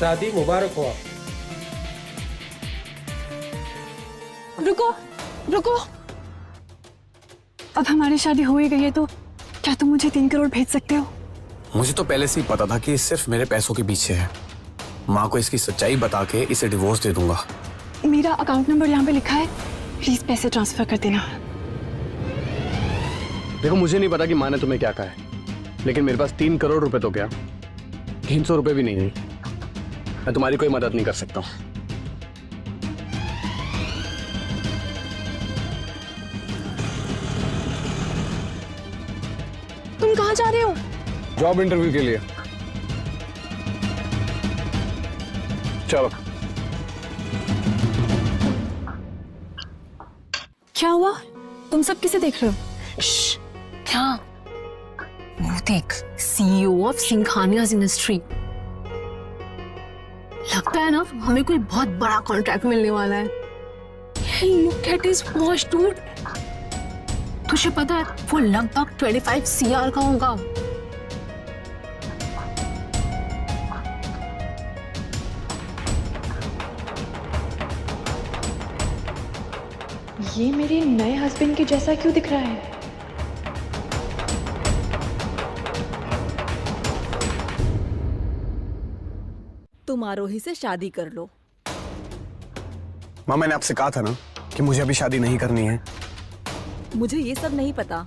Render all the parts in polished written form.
शादी मुबारक हो। रुको रुको, अब हमारी शादी हो ही गई है तो क्या तुम मुझे 3 करोड़ भेज सकते हो? मुझे तो पहले से ही पता था कि ये सिर्फ मेरे पैसों के पीछे है। माँ को इसकी सच्चाई बता के इसे डिवोर्स दे दूंगा। मेरा अकाउंट नंबर यहाँ पे लिखा है, प्लीज पैसे ट्रांसफर कर देना। देखो, मुझे नहीं पता कि माँ ने तुम्हें क्या कहा है, लेकिन मेरे पास 3 करोड़ रुपए तो क्या 300 रुपए भी नहीं है। मैं तुम्हारी कोई मदद नहीं कर सकता हूँ। तुम कहाँ जा रहे हो? जॉब इंटरव्यू के लिए। चलो। क्या हुआ? तुम सब किसे देख रहे हो? क्या? वो देख, सीईओ ऑफ सिंघानियाज इंडस्ट्री। लगता है ना हमें कोई बहुत बड़ा कॉन्ट्रैक्ट मिलने वाला है। Look at his watch dude. तुझे पता है वो लगभग 25 CR का होगा। ये मेरे नए हस्बैंड के जैसा क्यों दिख रहा है? तुम आरोही से शादी कर लो। माँ, मैंने आपसे कहा था ना कि मुझे अभी शादी नहीं करनी है। मुझे ये सब नहीं पता।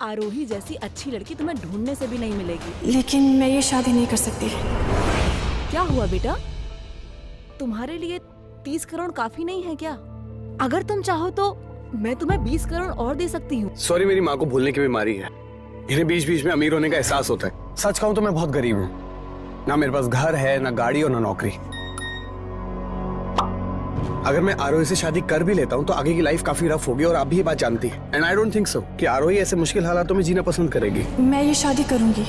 आरोही जैसी अच्छी लड़की तुम्हें ढूंढने से भी नहीं मिलेगी। लेकिन मैं ये शादी नहीं कर सकती। क्या हुआ बेटा? तुम्हारे लिए 30 करोड़ काफी नहीं है क्या? अगर तुम चाहो तो मैं तुम्हें 20 करोड़ और दे सकती हूँ। सॉरी, मेरी माँ को भूलने की बीमारी है। इन्हें बीच बीच में अमीर होने का एहसास होता है। सच कहूं तो मैं बहुत गरीब हूँ। ना मेरे पास घर है, ना गाड़ी और ना नौकरी। अगर मैं आरोही से शादी कर भी लेता हूँ तो आगे की लाइफ काफी रफ होगी और आप भी ये बात जानती हैं। And I don't think so कि आरोही ऐसे मुश्किल हालातों में जीना पसंद करेगी। मैं ये शादी करूंगी।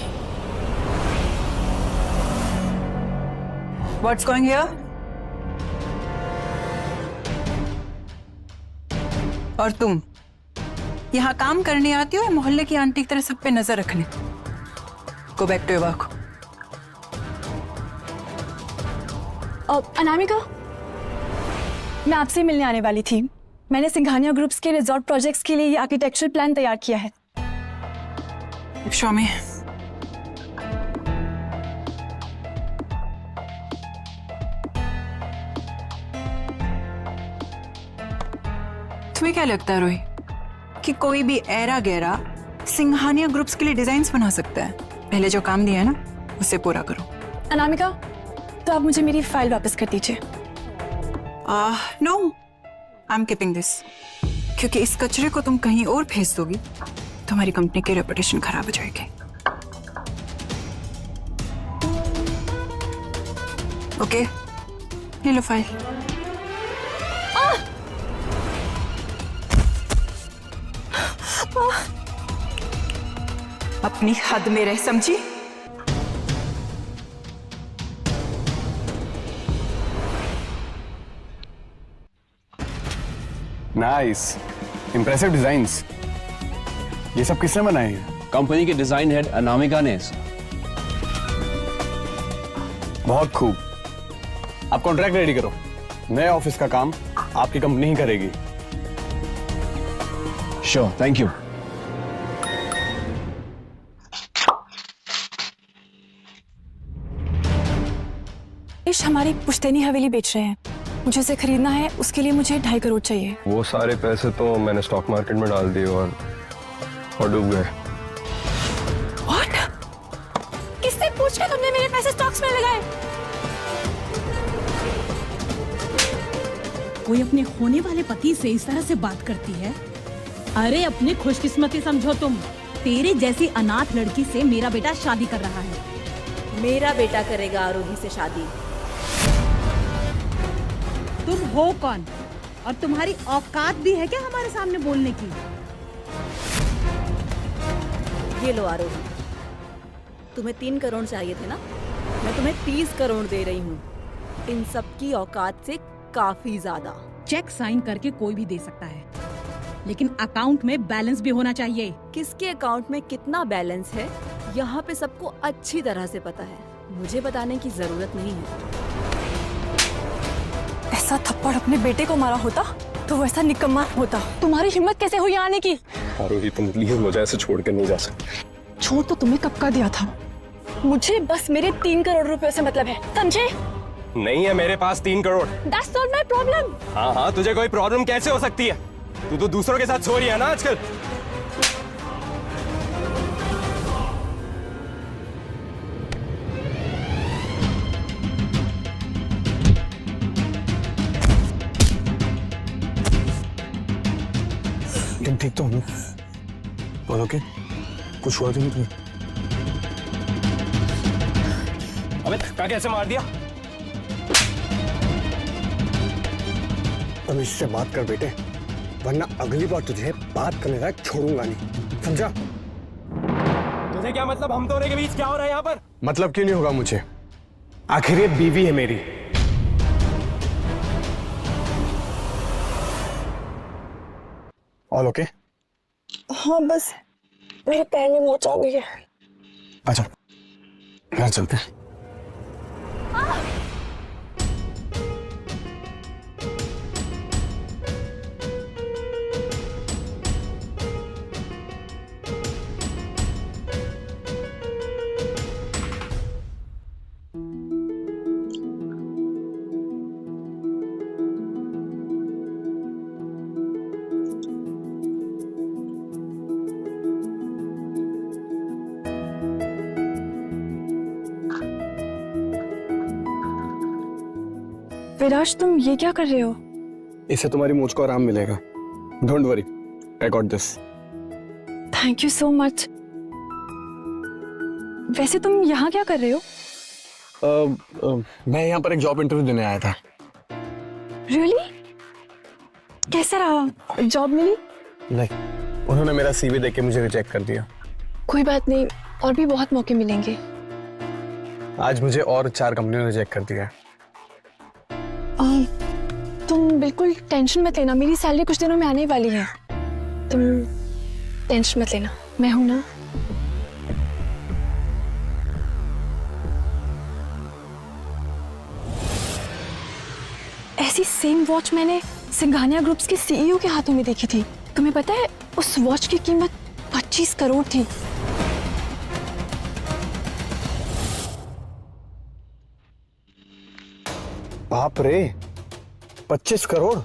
What's going here? और तुम यहाँ काम करने आती हो या मोहल्ले की आंटी की तरह सब पे नजर रखने? Go back to your work. Anamika, मैं आपसे मिलने आने वाली थी। मैंने सिंघानिया ग्रुप्स के रिजॉर्ट प्रोजेक्ट्स के लिए ये आर्किटेक्चरल प्लान तैयार किया है। Show me. तुम्हें क्या लगता है रोही कि कोई भी ऐरा गैरा सिंघानिया ग्रुप्स के लिए डिजाइन्स बना सकता है? पहले जो काम दिया है ना उसे पूरा करो। अनामिका, तो आप मुझे मेरी फाइल वापस कर दीजिए। No, I am keeping this, क्योंकि इस कचरे को तुम कहीं और भेज दोगी तो हमारी कंपनी की रेपुटेशन खराब हो जाएगी। ओके, ले लो फाइल। अपनी हद में रह, समझी? Nice, impressive designs. ये सब किसने बनाए हैं? कंपनी के डिजाइन हेड अनामिका ने। बहुत खूब। आप कॉन्ट्रैक्ट रेडी करो। नए ऑफिस का काम आपकी कंपनी ही करेगी। Sure, thank you. इश हमारी पुश्तैनी हवेली बेच रहे हैं, मुझे उसे खरीदना है। उसके लिए मुझे 2.5 करोड़ चाहिए। वो सारे पैसे तो मैंने स्टॉक मार्केट में डाल दिए और डूब गए। What? किससे पूछ के तुमने मेरे पैसे स्टॉक्स में लगाए? कोई अपने होने वाले पति से इस तरह से बात करती है? अरे अपनी खुशकिस्मती समझो तुम। तेरे जैसी अनाथ लड़की से मेरा बेटा शादी कर रहा है। मेरा बेटा करेगा आरोही से शादी। तुम हो कौन और तुम्हारी औकात भी है क्या हमारे सामने बोलने की? ये लो आरोही, तुम्हें 3 करोड़ चाहिए थे ना? मैं तुम्हें 30 करोड़ दे रही हूँ। इन सब की औकात से काफी ज्यादा। चेक साइन करके कोई भी दे सकता है, लेकिन अकाउंट में बैलेंस भी होना चाहिए। किसके अकाउंट में कितना बैलेंस है यहाँ पे सबको अच्छी तरह से पता है। मुझे बताने की जरूरत नहीं है। ऐसा थप्पड़ अपने बेटे को मारा होता तो वैसा निकम्मा होता। तुम्हारी हिम्मत कैसे हुई आने की? आरोही तुम प्लीज मुझे ऐसे छोड़ कर नहीं जा सकते। छोड़ तो तुम्हें कब का दिया था। मुझे बस मेरे 3 करोड़ रुपए से मतलब है, समझे? नहीं है मेरे पास 3 crore. That's not my problem. हाँ, तुझे कोई प्रॉब्लम कैसे हो सकती है? तू तो दूसरों के साथ सो रही है ना आजकल। तुम ठीक तो हो? और ओके? कुछ हुआ तो नहीं तुम्हें? अबे धक्का कैसे मार दिया? तमीज से बात कर बेटे, वरना अगली बार तुझे बात करने लायक छोड़ूंगा नहीं, समझा? तुझे क्या मतलब हम दोनों के बीच क्या हो रहा है यहाँ पर? मतलब क्यों नहीं होगा मुझे? आखिर ये बीवी है मेरी। All okay? हाँ, बस मेरे पैर में मोच आ गई है। अच्छा, घर चलते हैं। विराज, तुम ये क्या कर रहे हो? इससे तुम्हारी मूंछ को आराम मिलेगा। Don't worry, I got this. Thank you so much. वैसे तुम यहाँ क्या कर रहे हो? मैं यहाँ पर एक जॉब इंटरव्यू देने आया था। रियली? कैसा रहा? जॉब मिली? नहीं, उन्होंने मेरा सीवी देख के मुझे रिजेक्ट कर दिया। कोई बात नहीं, और भी बहुत मौके मिलेंगे। आज मुझे और 4 कंपनियों ने रिजेक्ट कर दिया है। तुम बिल्कुल टेंशन मत लेना, मेरी सैलरी कुछ दिनों में आने वाली है। तुम टेंशन मत लेना, मैं हूं ना। ऐसी सेम वॉच मैंने सिंघानिया ग्रुप्स के सीईओ के हाथों में देखी थी। तुम्हें पता है उस वॉच की कीमत 25 करोड़ थी। बाप रे, 25 करोड़?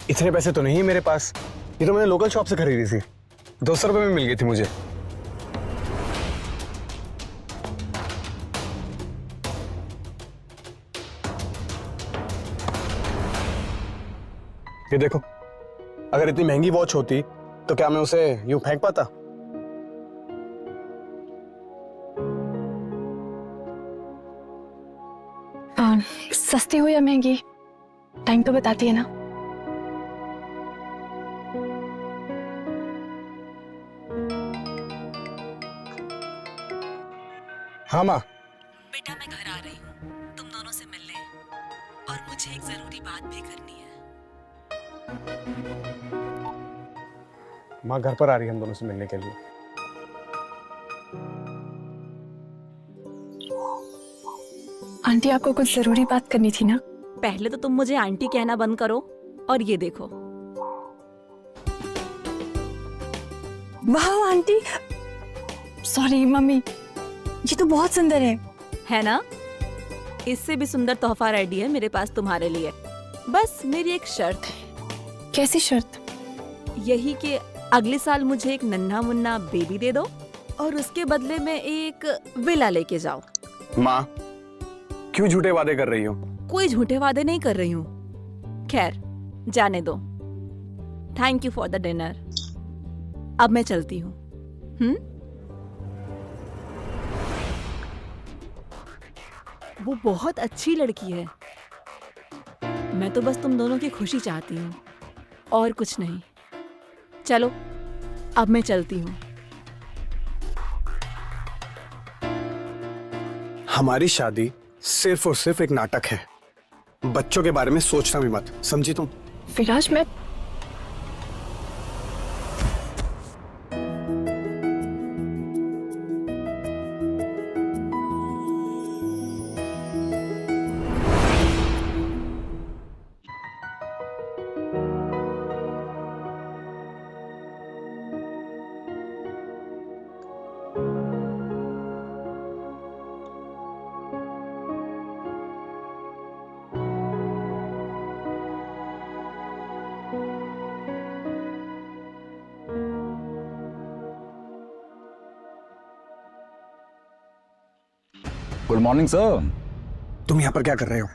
इतने पैसे तो नहीं है मेरे पास। ये तो मैंने लोकल शॉप से खरीदी थी, 200 रुपए में मिल गई थी मुझे। ये देखो, अगर इतनी महंगी वॉच होती तो क्या मैं उसे यूं फेंक पाता? सस्ती हो या महंगी, टाइम तो बताती है ना। हाँ माँ। बेटा मैं घर आ रही हूँ, तुम दोनों से मिलने, और मुझे एक जरूरी बात भी करनी है। माँ घर पर आ रही है हम दोनों से मिलने के लिए। आंटी, आपको कुछ जरूरी बात करनी थी ना? पहले तो तुम मुझे आंटी कहना बंद करो, और ये देखो। वाह आंटी, सॉरी मम्मी, ये तो बहुत सुंदर है ना? इससे भी सुंदर तोहफा रेडी है मेरे पास तुम्हारे लिए। बस मेरी एक शर्त है। कैसी शर्त? यही कि अगले साल मुझे एक नन्हा मुन्ना बेबी दे दो, और उसके बदले में एक विला लेके जाओ। माँ, क्यों झूठे वादे कर रही हो? कोई झूठे वादे नहीं कर रही हूँ। खैर, जाने दो। Thank you for the dinner. अब मैं चलती हूँ। वो बहुत अच्छी लड़की है। मैं तो बस तुम दोनों की खुशी चाहती हूँ, और कुछ नहीं। चलो, अब मैं चलती हूँ। हमारी शादी सिर्फ और सिर्फ एक नाटक है। बच्चों के बारे में सोचना भी मत, समझी तुम? विराज, मैं गुड मॉर्निंग सर। तुम यहाँ पर क्या कर रहे हो?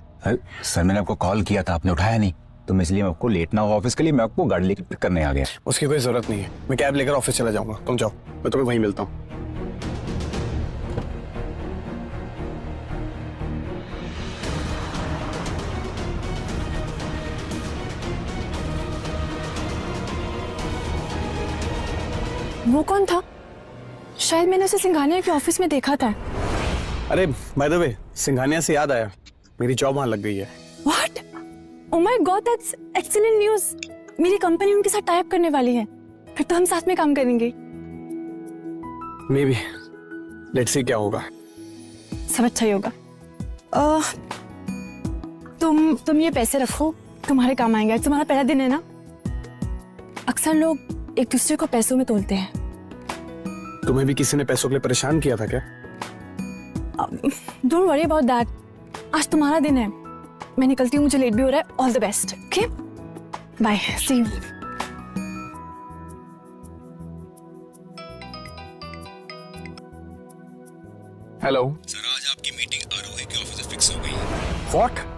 सर मैंने आपको कॉल किया था, आपने उठाया नहीं, तो मैं इसलिए आपको लेट ना हो ऑफिस के लिए मैं आपको गाड़ी लेकर पिक करने आ गया। उसकी कोई जरूरत नहीं है, मैं कैब लेकर ऑफिस चला जाऊंगा। तुम जाओ, मैं तुम्हें वहीं मिलता हूँ। वो कौन था? शायद मैंने उसे सिंघानिया के ऑफिस में देखा था। अरे बाय द वे, सिंघानिया से याद आया, मेरी जॉब वहां लग गई है। What? Oh my God, that's excellent news. मेरी कंपनी उनके साथ टाइप करने वाली है, फिर तो हम साथ में काम करेंगे। मे बी, लेट्स सी क्या होगा। सब अच्छा ही होगा। तुम ये पैसे रखो, तुम्हारे काम आएंगे। आज तुम्हारा पहला दिन है ना। अक्सर लोग एक दूसरे को पैसों में तोलते हैं। तुम्हें भी किसी ने पैसों के लिए परेशान किया था क्या? Don't worry about that. आज तुम्हारा दिन है, मैं निकलती हूँ, मुझे लेट भी हो रहा है। All the best. Okay, bye, see you. Hello sir, आज आपकी मीटिंग आरोही के ऑफिस में फिक्स हो गई है। What?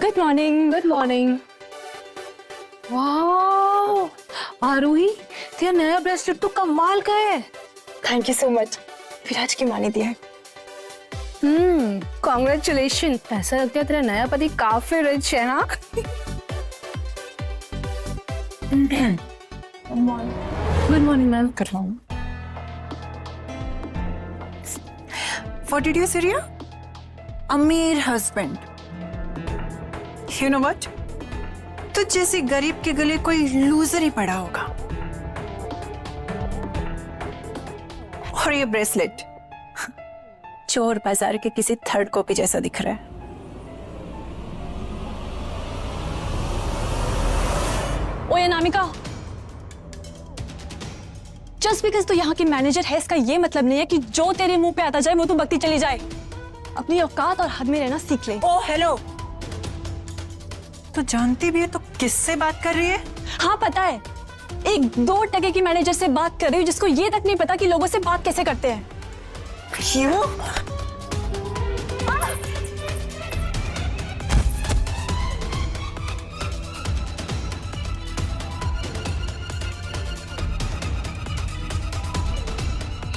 Good morning. Good morning. Wow Aarohi, तेरा नया ब्रेसलेट तो कमाल का है। Thank you so much. Viraj की माँ ने दिया है। कॉन्ग्रेचुलेशन। ऐसा लगता है तेरा नया पति काफी रिच है। हाँ गुड मॉर्निंग मैम। कर रहा हूँ। What did you say, Riya? अमीर हस्बैंड। You know what? तो जैसे गरीब के गले कोई लूजर ही पड़ा होगा। और ये ब्रेसलेट चोर बाजार के किसी थर्ड कॉपी जैसा दिख रहा है। ओए अनामिका, जस्ट बिकॉज तू यहाँ की मैनेजर है, इसका ये मतलब नहीं है कि जो तेरे मुंह पे आता जाए वो तू बकती चली जाए। अपनी औकात और हद में रहना सीख ले। ओ हेलो, तो जानती भी है तो किससे बात कर रही है? हाँ पता है, एक 2 टके की मैनेजर से बात कर रही हूँ जिसको ये तक नहीं पता कि लोगों से बात कैसे करते हैं। क्यों?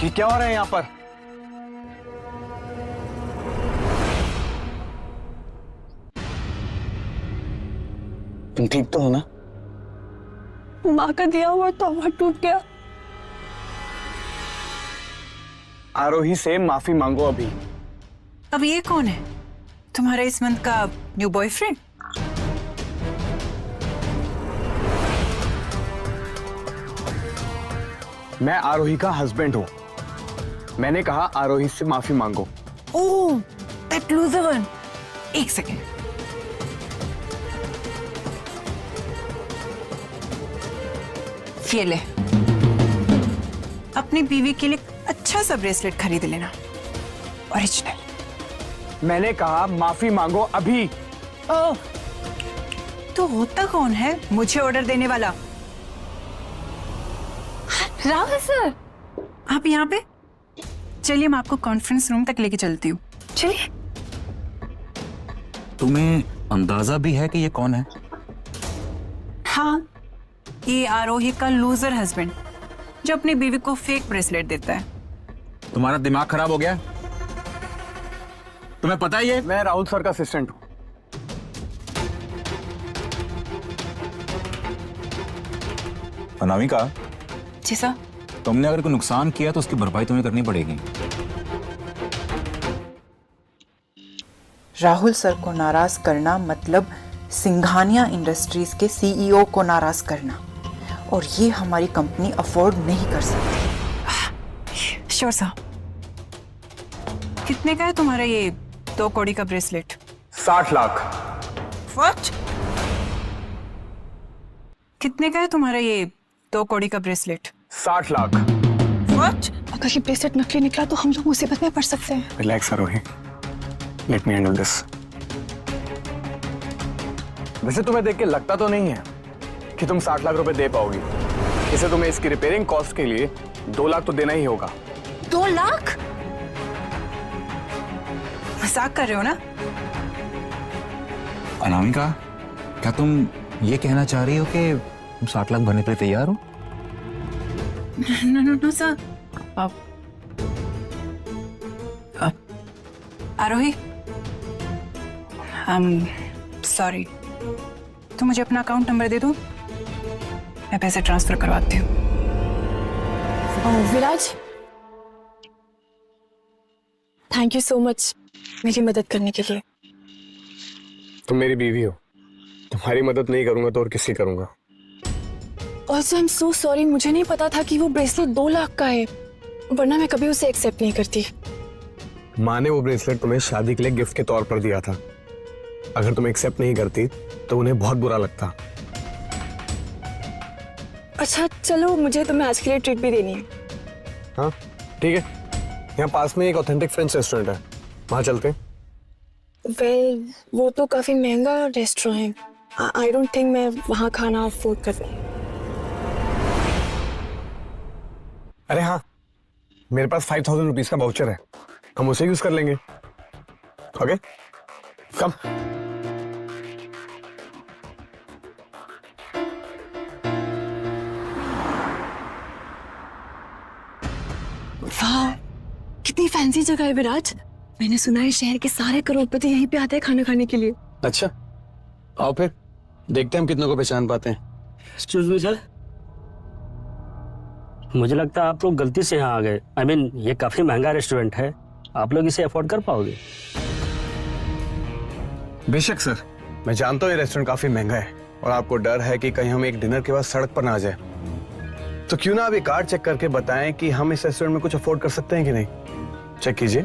ये क्या हो रहा है यहाँ पर? तुम ठीक तो हो ना? माँ का दिया हुआ तोहफा टूट गया। आरोही से माफी मांगो अभी। अब ये कौन है? तुम्हारा इस मंथ का न्यू बॉयफ्रेंड? मैं आरोही का हस्बैंड हूँ। मैंने कहा आरोही से माफी मांगो। ओह, दैट लूजर वन। एक सेकेंड। ये ले, अपनी बीवी के लिए अच्छा सा ब्रेसलेट खरीद लेना, ओरिजिनल। मैंने कहा माफी मांगो अभी। ओह, तो होता कौन है मुझे ऑर्डर देने वाला? राहुल सर, आप यहाँ पे? चलिए मैं आपको कॉन्फ्रेंस रूम तक लेके चलती हूँ। चलिए। तुम्हें अंदाजा भी है कि ये कौन है? हाँ, ये आरोही का लूजर हस्बैंड जो अपनी बीवी को फेक ब्रेसलेट देता है। तुम्हारा दिमाग खराब हो गया? तुम्हें पता ही है? मैं राहुल सर का असिस्टेंट हूँ। अनामिका, जी सर। तुमने अगर कोई नुकसान किया तो उसकी भरपाई तुम्हें करनी पड़ेगी। राहुल सर को नाराज करना मतलब सिंघानिया इंडस्ट्रीज के सीईओ को नाराज करना, और ये हमारी कंपनी अफोर्ड नहीं कर सकती। Sure sir. कितने का है तुम्हारा ये 2 कौड़ी का ब्रेसलेट? 60 लाख। व्हाट? कितने का है तुम्हारा ये 2 कौड़ी का ब्रेसलेट? 60 लाख। व्हाट? अगर ये ब्रेसलेट नकली निकला तो हम लोग मुसीबत में पड़ सकते हैं। Relax Aarohi, let me handle this. वैसे तुम्हें देख के लगता तो नहीं है कि तुम 60 लाख रुपए दे पाओगी। इसे तुम्हें इसकी रिपेयरिंग कॉस्ट के लिए 2 लाख तो देना ही होगा। 2 लाख? मजाक कर रहे हो ना? अनामिका, क्या तुम ये कहना चाह रही हो कि तुम 60 लाख भरने के लिए तैयार हो? No sir. आरोही, सॉरी, तुम मुझे अपना अकाउंट नंबर दे दो, मैं पैसे ट्रांसफर करवाती हूँ। विराज, थैंक यू सो मच मेरी मदद करने के लिए। तुम मेरी बीवी हो, तुम्हारी मदद नहीं करूंगा तो और किसकी करूंगा? Also I am so sorry, मुझे नहीं पता था कि वो ब्रेसलेट 2 लाख का है, वरना मैं कभी उसे एक्सेप्ट नहीं करती। माँ ने वो ब्रेसलेट तुम्हें शादी के लिए गिफ्ट के तौर पर दिया था। अगर तुम एक्सेप्ट नहीं करती तो उन्हें बहुत बुरा लगता। अच्छा चलो, मुझे तुम्हें आज के लिए ट्रीट भी देनी है। हाँ ठीक है, यहाँ पास में एक ऑथेंटिक फ्रेंच रेस्टोरेंट है, वहाँ चलते हैं। वेल, वो तो काफी महंगा रेस्टोरेंट है, आई डोंट थिंक मैं वहाँ खाना अफोर्ड कर सकती। अरे हाँ, मेरे पास 5000 रुपीज का वाउचर है, हम उसे यूज कर लेंगे। ओके कम। वाह, कितनी फैंसी जगह है विराज। मैंने सुना है शहर के सारे करोड़पति यहीं पे आते हैं खाना खाने के लिए। अच्छा, आओ फिर देखते हैं हम कितनों को पहचान पाते हैं। एक्सक्यूज मी सर, मुझे लगता है आप लोग गलती से यहाँ आ गए। आई मीन, ये काफी महंगा रेस्टोरेंट है, आप लोग इसे अफोर्ड कर पाओगे? बेशक सर, मैं जानता हूँ ये रेस्टोरेंट काफी महंगा है और आपको डर है कि कहीं हम एक डिनर के बाद सड़क पर ना आ जाए, तो क्यों ना आप ये कार्ड चेक करके बताएं कि हम इस रेस्टोरेंट में कुछ अफोर्ड कर सकते हैं कि नहीं। चेक कीजिए।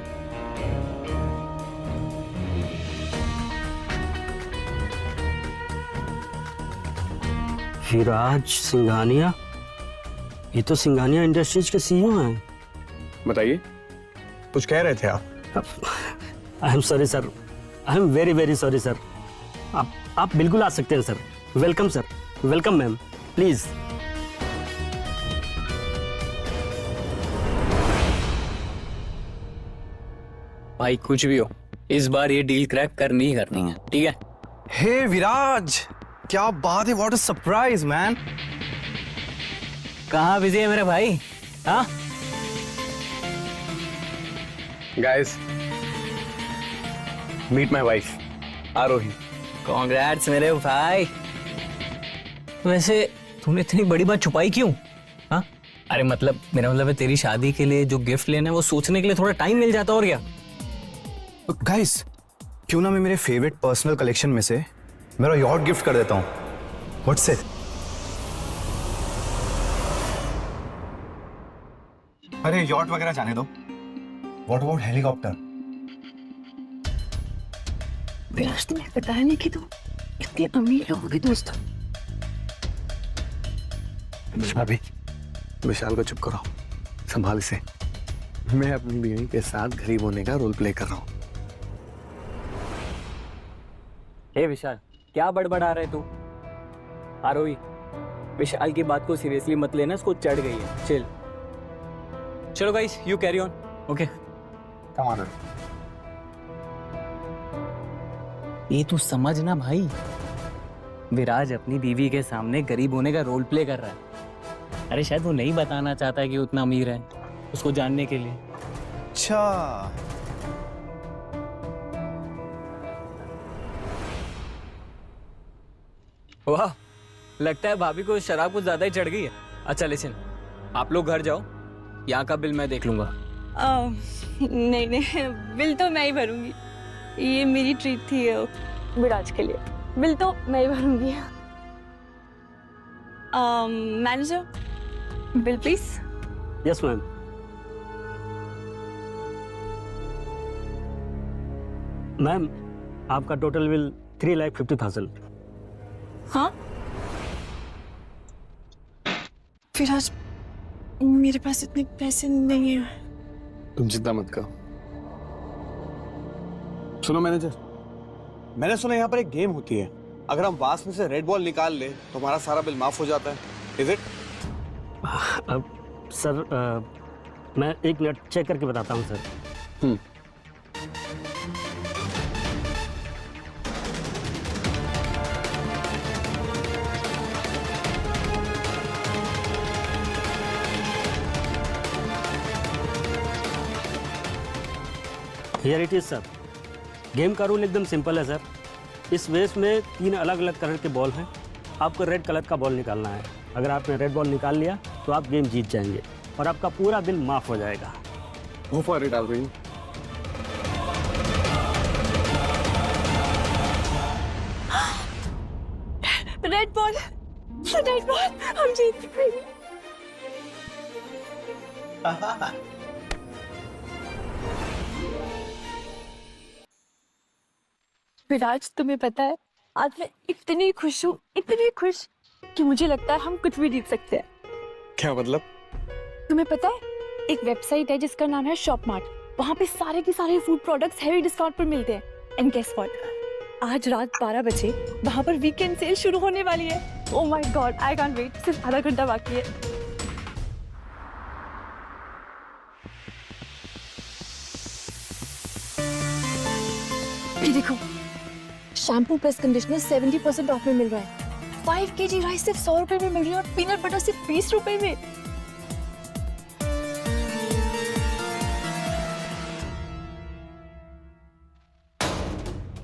विराज सिंघानिया, ये तो सिंघानिया इंडस्ट्रीज के सीईओ हैं। बताइए, कुछ कह रहे थे आप? I am sorry sir, I am very very sorry sir. आप बिल्कुल आ सकते हैं sir. Welcome sir, welcome ma'am, please. भाई कुछ भी हो, इस बार ये डील क्रैक करनी ही करनी है, ठीक है? हे विराज, क्या बात है, व्हाट अ सरप्राइज मैन। कहाँ बिजी है मेरे भाई? हाँ guys, meet my wife Aarohi. Congrats मेरे भाई। वैसे तूने इतनी बड़ी बात छुपाई क्यों? हाँ, अरे मतलब मेरा मतलब है तेरी शादी के लिए जो गिफ्ट लेना है वो सोचने के लिए थोड़ा टाइम मिल जाता, और क्या? गाइस, क्यों ना मैं मेरे फेवरेट पर्सनल कलेक्शन में से मेरा यॉट गिफ्ट कर देता हूँ। What's it? अरे यॉट वगैरह जाने दो, व्हाट अबाउट हेलीकॉप्टर? विराज, तुम्हें बताया नहीं कि तुम इतनी अमीर होगी दोस्तों। अभी विशाल को चुप कराओ, संभाल से। मैं अपनी बीवी के साथ गरीब होने का रोल प्ले कर रहा हूँ। हे विशाल, क्या बड़बड़ा रहे तू? आरोही, विशाल की बात को सीरियसली मत लेना, इसको चढ़ गई है। चिल। चलो guys, you carry on. Okay, come on. ये तू समझ ना भाई, विराज अपनी बीवी के सामने गरीब होने का रोल प्ले कर रहा है। अरे शायद वो नहीं बताना चाहता है कि उतना अमीर है, उसको जानने के लिए। अच्छा, वाह, लगता है भाभी को शराब कुछ ज्यादा ही चढ़ गई है। अच्छा लिसन, आप लोग घर जाओ, यहाँ का बिल मैं देख लूंगा। नहीं नहीं, बिल तो मैं ही भरूंगी, ये मेरी ट्रीट थी विराज के लिए, बिल तो मैं ही भरूंगी। Manager, bill please. Yes ma'am. Ma'am, आपका टोटल बिल 3,50,000। हाँ विराज, मेरे पास इतने पैसे नहीं है। तुम चिंता मत करो। सुनो मैनेजर, मैंने सुना यहाँ पर एक गेम होती है अगर हम वास में से रेड बॉल निकाल ले तो हमारा सारा बिल माफ हो जाता है, इज इट? सर मैं 1 मिनट चेक करके बताता हूँ sir. Here it is sir. Game का रूल एकदम सिंपल है सर। इस वेस में 3 अलग अलग कलर के बॉल हैं। आपको रेड कलर का बॉल निकालना है। अगर आपने रेड बॉल निकाल लिया तो आप गेम जीत जाएंगे और आपका पूरा बिल माफ हो जाएगा। Go for it, Alvin. Red ball, हम जीत गए। विराज, तुम्हें पता है आज मैं इतनी खुश हूँ, इतनी खुश कि मुझे लगता है हम कुछ भी जीत सकते हैं। क्या मतलब? तुम्हें पता है एक वेबसाइट है जिसका नाम है शॉपमार्ट। वहाँ पे सारे के सारे फूड प्रोडक्ट्स हैवी डिस्काउंट पर मिलते हैं। एंड गेस व्हाट, आज रात 12 बजे वहाँ पर वीकेंड सेल शुरू होने वाली है। Oh my god, I can't wait. सिर्फ आधा घंटा बाकी है। ये देखो, शैम्पू प्लस कंडीशनर 70% ऑफ में मिल रहा है। 5 kg राइस सिर्फ 100 रुपए में मिल रही है और पीनट बटर सिर्फ 20 रुपए में।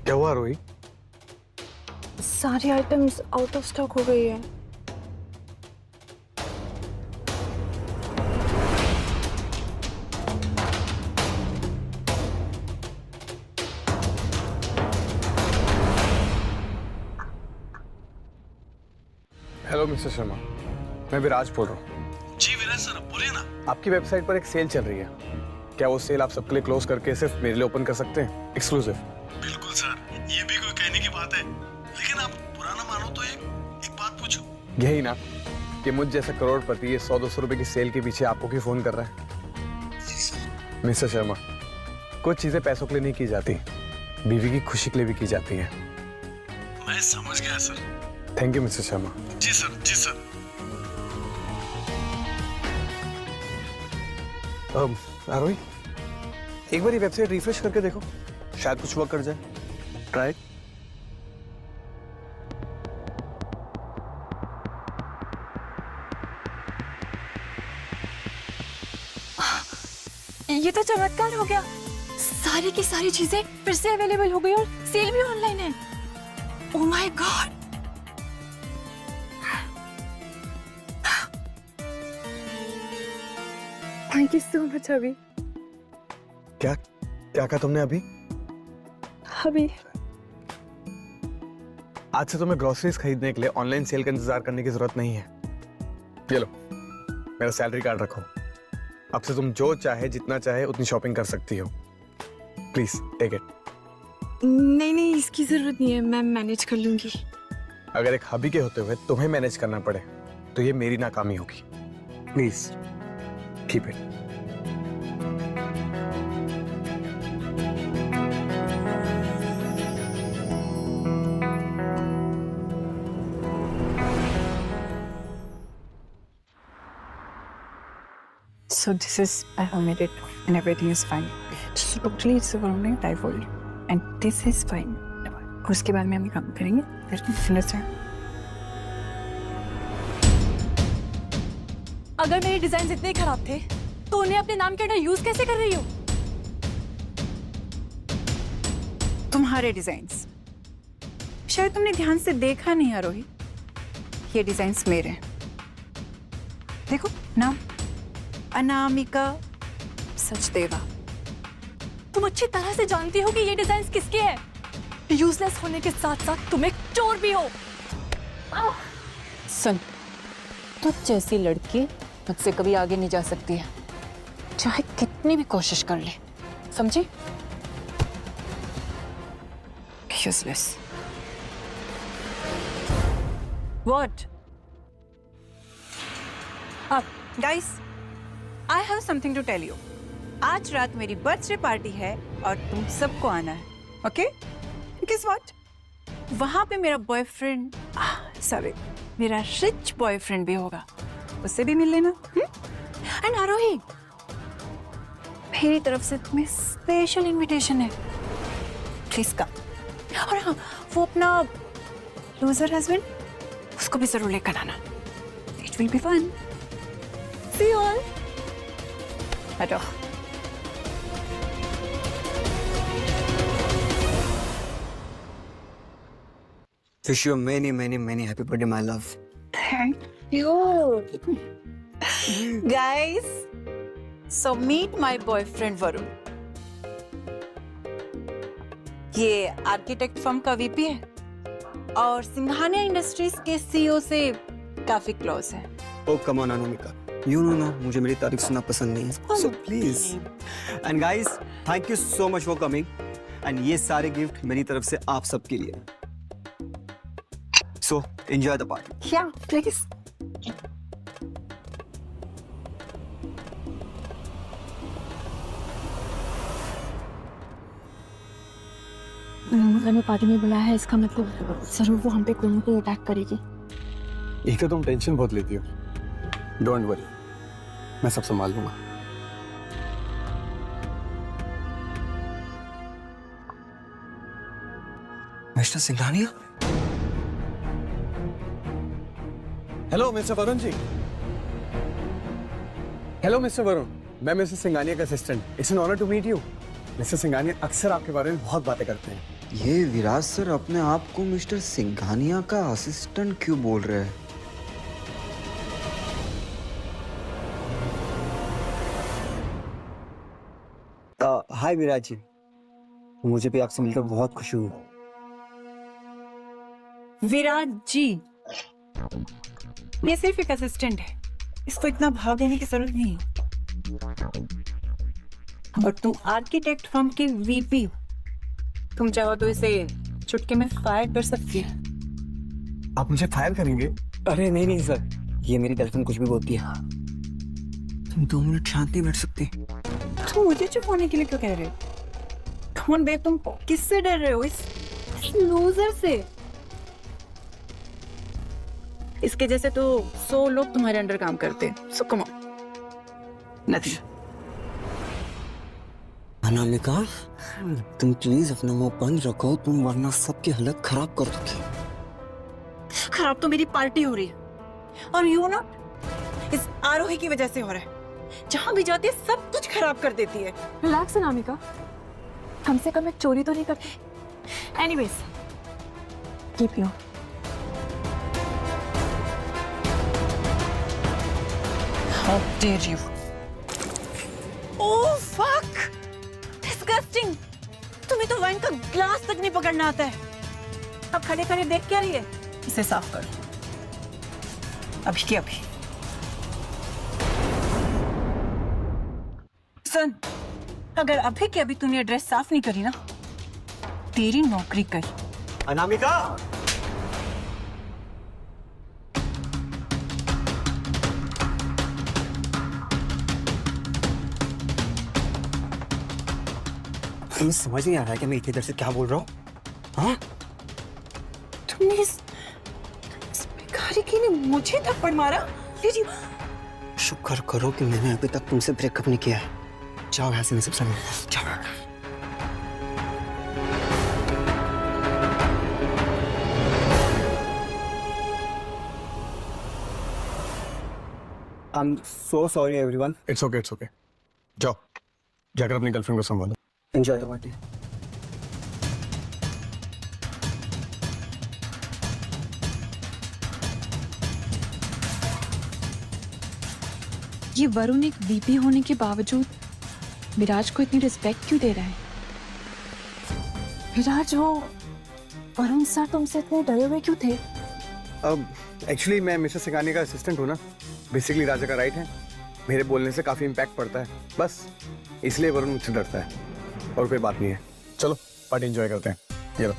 क्या हुआ रोही? सारी आइटम्स आउट ऑफ स्टॉक हो गई है। हेलो मिस्टर शर्मा, मैं विराज बोल रहा हूँ। जी विराज सर, बोलिए ना। आपकी वेबसाइट पर एक सेल चल रही है। क्या वो सेल आप सबके लिए क्लोज करके सिर्फ मेरे लिए ओपन कर सकते हैं, एक्सक्लूसिव? बिल्कुल सर, ये भी कोई कहने की बात है। लेकिन आप बुरा ना मानो तो एक बात पूछूं। यही ना कि मुझ जैसा करोड़पति ये 100-200 रुपए की सेल के पीछे आपको क्यों फोन कर रहा है? मिस्टर शर्मा, कुछ चीजें पैसों के लिए नहीं की जाती, बीवी की खुशी के लिए भी की जाती है। मैं समझ गया sir. Thank you mister Sharma. जी सर, जी सर। आरोही, एक बार ये वेबसाइट रिफ्रेश करके देखो, शायद कुछ वर्क कर जाए। ट्राई। ये तो चमत्कार हो गया। सारी की सारी चीजें फिर से अवेलेबल हो गई और सेल भी ऑनलाइन है। Oh my God. Thank you so much. अभी क्या कहा तुमने? अभी आज से तुम्हें ग्रोसरीज खरीदने के लिए ऑनलाइन सेल का इंतजार करने की जरूरत नहीं है। ये लो, मेरा सैलरी कार्ड रखो। अब से तुम जो चाहे, जितना चाहे उतनी शॉपिंग कर सकती हो। Please take it. नहीं, इसकी जरूरत नहीं है, मैं मैनेज कर लूंगी। अगर एक हबी के होते हुए तुम्हें मैनेज करना पड़े तो ये मेरी नाकामी होगी। Please keep it. So this is, I have made it and everything is fine. So totally it's only typhoid and this is fine. और उसके बाद में हम काम करेंगे। Understand? अगर मेरे डिजाइन इतने खराब थे तो उन्हें अपने नाम के अंडर यूज कैसे कर रही हो? तुम्हारे डिजाइन्स शायद तुमने ध्यान से देखा नहीं आरोही। ये डिजाइन्स मेरे हैं। देखो नाम, अनामिका सचदेवा। तुम अच्छी तरह से जानती हो कि ये डिजाइन किसके हैं। यूजलेस होने के साथ साथ तुम एक चोर भी हो। सुन, तुझ जैसी लड़की मुझसे कभी आगे नहीं जा सकती है, चाहे कितनी भी कोशिश कर ले, समझी? Useless. What? Guys, I have something to tell you. आज रात मेरी बर्थडे पार्टी है और तुम सबको आना है, ओके? Guess what? वहां पे मेरा बॉयफ्रेंड, सॉरी, मेरा रिच बॉयफ्रेंड भी होगा, उससे भी मिल लेना। एंड आरोही, मेरी तरफ से तुम्हें स्पेशल इनविटेशन है, प्लीज कम। और हाँ, वो अपना लूजर हस्बैंड, उसको भी जरूर लेकर आना। It will be fun. See you all. हटो। Wish you many, many, many happy birthday, my love. Thank you. Guys, so meet my boyfriend Varun. ये आर्किटेक्ट फर्म का वीपी है और सिंघानिया इंडस्ट्रीज के सीईओ से काफी क्लोज है। Oh, come on, Anamika. You know ना, मुझे मेरी तारीफ सुनना पसंद नहीं है। So please. And guys, thank you so much for coming. And ये सारे गिफ्ट मेरी तरफ से आप सबके लिए। So enjoy the party. Yeah, please. अगर मैं पार्टी में बुलाया है, इसका मतलब जरूर वो हम पे कोई ना कोई अटैक करेगी। एक तो तुम टेंशन बहुत लेती हो। डोंट वरी, मैं सब संभाल लूंगा। Mister Singhania? Hello mister Varun ji. Hello mister Varun, मैं मिस्टर सिंघानिया का assistant. It's an honour to meet you. Mister Singhania अक्सर आपके बारे में बहुत बातें करते हैं। ये विराज सर अपने आप को मिस्टर सिंघानिया का असिस्टेंट क्यों बोल रहे हैं? हाय विराज जी, मुझे भी आपसे मिलकर बहुत खुशी हुई। विराट जी, ये सिर्फ एक असिस्टेंट है, इसको इतना भाव देने की जरूरत नहीं है। और तुम आर्किटेक्ट फर्म के वीपी हो, तुम चाहो तो इसे चुटकी में फायर कर सकती है। आप मुझे फायर करेंगे? अरे नहीं नहीं सर, ये मेरी गर्लफ्रेंड कुछ भी बोलती है। तुम 2 मिनट शांत नहीं बैठ सकते? तुम मुझे चुप होने के लिए क्यों कह रहे हो? कम ऑन बेब, तुम किससे डर रहे हो? इस लूजर से। इसके जैसे तो 100 लोग तुम्हारे अंडर काम करते हैं। सो कम ऑन। नथिंग। अनामिका, तुम प्लीज अपना मुंह बंद रखो, तुम वरना सबकी हालत खराब कर दोगी। खराब तो मेरी पार्टी हो रही है, और यू नो, इस आरोही की वजह से हो रहा है। जहां भी जाती है सब कुछ खराब कर देती है। रिलैक्स अनामिका, हमसे कम एक चोरी तो नहीं करती। Anyways, keep you. How dare you? Oh fuck! Disgusting! तुम्हें तो वाइन का ग्लास तक नहीं पकड़ना आता है। अब खड़े खड़े देख क्या रही है? इसे साफ कर, अभी के अभी। सुन, अगर अभी के अभी तूने ड्रेस साफ नहीं करी ना, तेरी नौकरी गई। अनामिका! तुम्हें समझ नहीं आ रहा है कि मैं इतनी देर से क्या बोल रहा हूँ? हाँ? तुमने इस भिखारी की ने मुझे थप्पड़ मारा? शुक्र करो कि मैंने अभी तक तुमसे ब्रेकअप नहीं किया है। जाओ यहाँ से, मैं सबसे जाओ। I'm so sorry everyone. It's okay, it's okay. जाओ, जाकर अपनी गर्लफ्रेंड को संभालो। Enjoy the party. ये वरुण एक वीपी होने के बावजूद विराज को इतनी रिस्पेक्ट क्यों दे रहा है? विराज, वो वरुण सर तुमसे इतने डरे हुए क्यों थे? अब एक्चुअली मैं मिस्टर सिंघानिया का असिस्टेंट हूँ ना, बेसिकली राजा का राइट है। मेरे बोलने से काफी इम्पैक्ट पड़ता है, बस इसलिए वरुण मुझसे डरता है, और कोई बात नहीं है। चलो पार्टी एंजॉय करते हैं। ये लो।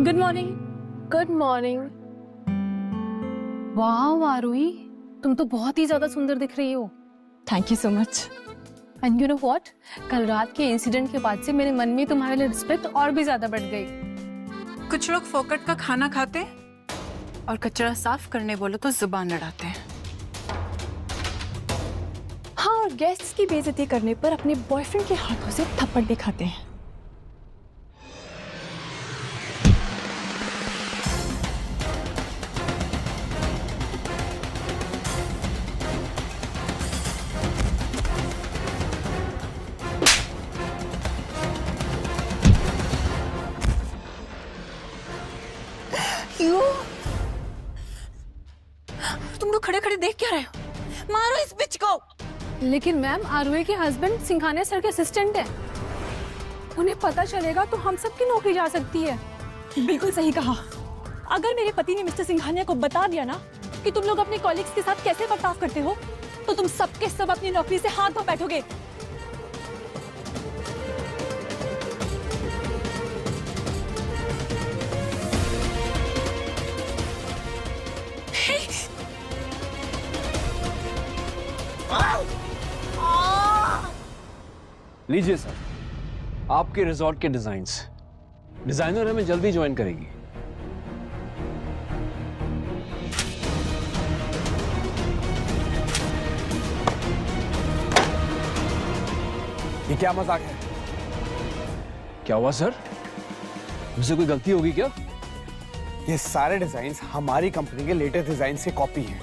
Good morning. Good morning. वाह आरोही, तुम तो बहुत ही ज्यादा सुंदर दिख रही हो। Thank you so much. And you know what, कल रात के इंसिडेंट के बाद से मेरे मन में तुम्हारे लिए रिस्पेक्ट और भी ज्यादा बढ़ गई। कुछ लोग फोकट का खाना खाते हैं और कचरा साफ करने बोलो तो जुबान लड़ाते हैं। हाँ, और गेस्ट्स की बेइज्जती करने पर अपने बॉयफ्रेंड के हाथों से थप्पड़ भी खाते हैं। क्यों? तुम लोग खड़े खड़े देख क्या रहे हो? मारो इस बिच को। लेकिन मैम, आरोही के हस्बैंड सिंघानिया सर के असिस्टेंट हैं। उन्हें पता चलेगा तो हम सबकी नौकरी जा सकती है। बिल्कुल सही कहा। अगर मेरे पति ने मिस्टर सिंघानिया को बता दिया ना कि तुम लोग अपने कॉलीग्स के साथ कैसे बर्ताव करते हो, तो तुम सबके सब अपनी नौकरी से हाथ धो बैठोगे। लीजिए सर, आपके रिजॉर्ट के डिजाइन्स। डिजाइनर हमें जल्दी ज्वाइन करेगी। ये क्या मजाक है? क्या हुआ सर? मुझसे कोई गलती होगी क्या? ये सारे डिजाइन्स हमारी कंपनी के लेटेस्ट डिजाइन से कॉपी हैं।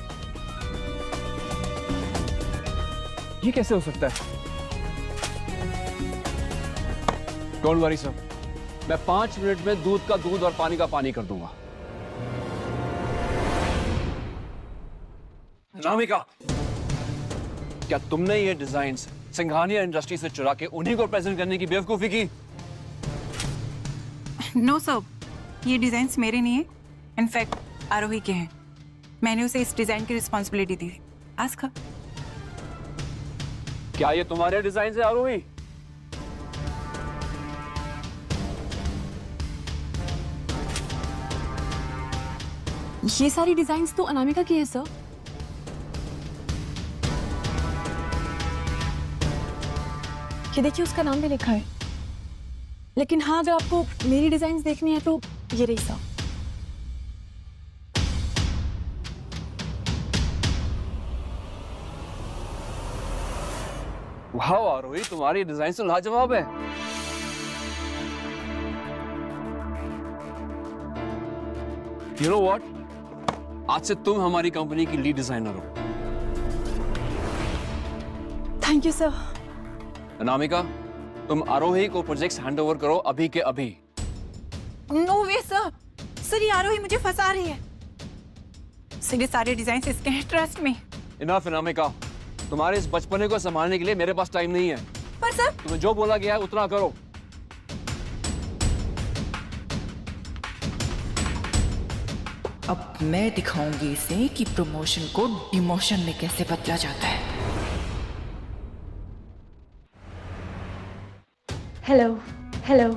ये कैसे हो सकता है? डोंट वरी सर, मैं 5 मिनट में दूध का दूध और पानी का पानी कर दूंगा। अनामिका, क्या तुमने ये डिजाइन्स सिंघानिया इंडस्ट्री से चुरा के उन्हीं को प्रेजेंट करने की बेवकूफी की? नो सर, ये डिजाइन्स मेरे नहीं है। इनफैक्ट आरोही के हैं। मैंने उसे इस डिजाइन की रिस्पॉन्सिबिलिटी दी। आस्क। क्या ये तुम्हारे डिजाइन है आरोही? ये सारी डिजाइन्स तो अनामिका की है सर। ये देखिए, उसका नाम भी लिखा है। लेकिन हाँ, अगर आपको मेरी डिजाइन्स देखनी है तो ये रही सर। वाह आरोही, तुम्हारी डिजाइन तो लाजवाब है। You know what? आज से तुम हमारी कंपनी की लीड डिजाइनर हो। Thank you sir. अनामिका, तुम आरोही को प्रोजेक्ट्स हैंडओवर करो अभी के अभी। नो वे सर। सर, ये आरोही मुझे फंसा रही है। सर, ये सारे डिजाइन इसके हैं, ट्रस्ट मी। इनफ अनामिका, तुम्हारे इस बचपने को संभालने के लिए मेरे पास टाइम नहीं है। पर सर, तुम्हें जो बोला गया है उतना करो। अब मैं दिखाऊंगी इसे कि प्रमोशन को डिमोशन में कैसे बदला जाता है। Hello hello.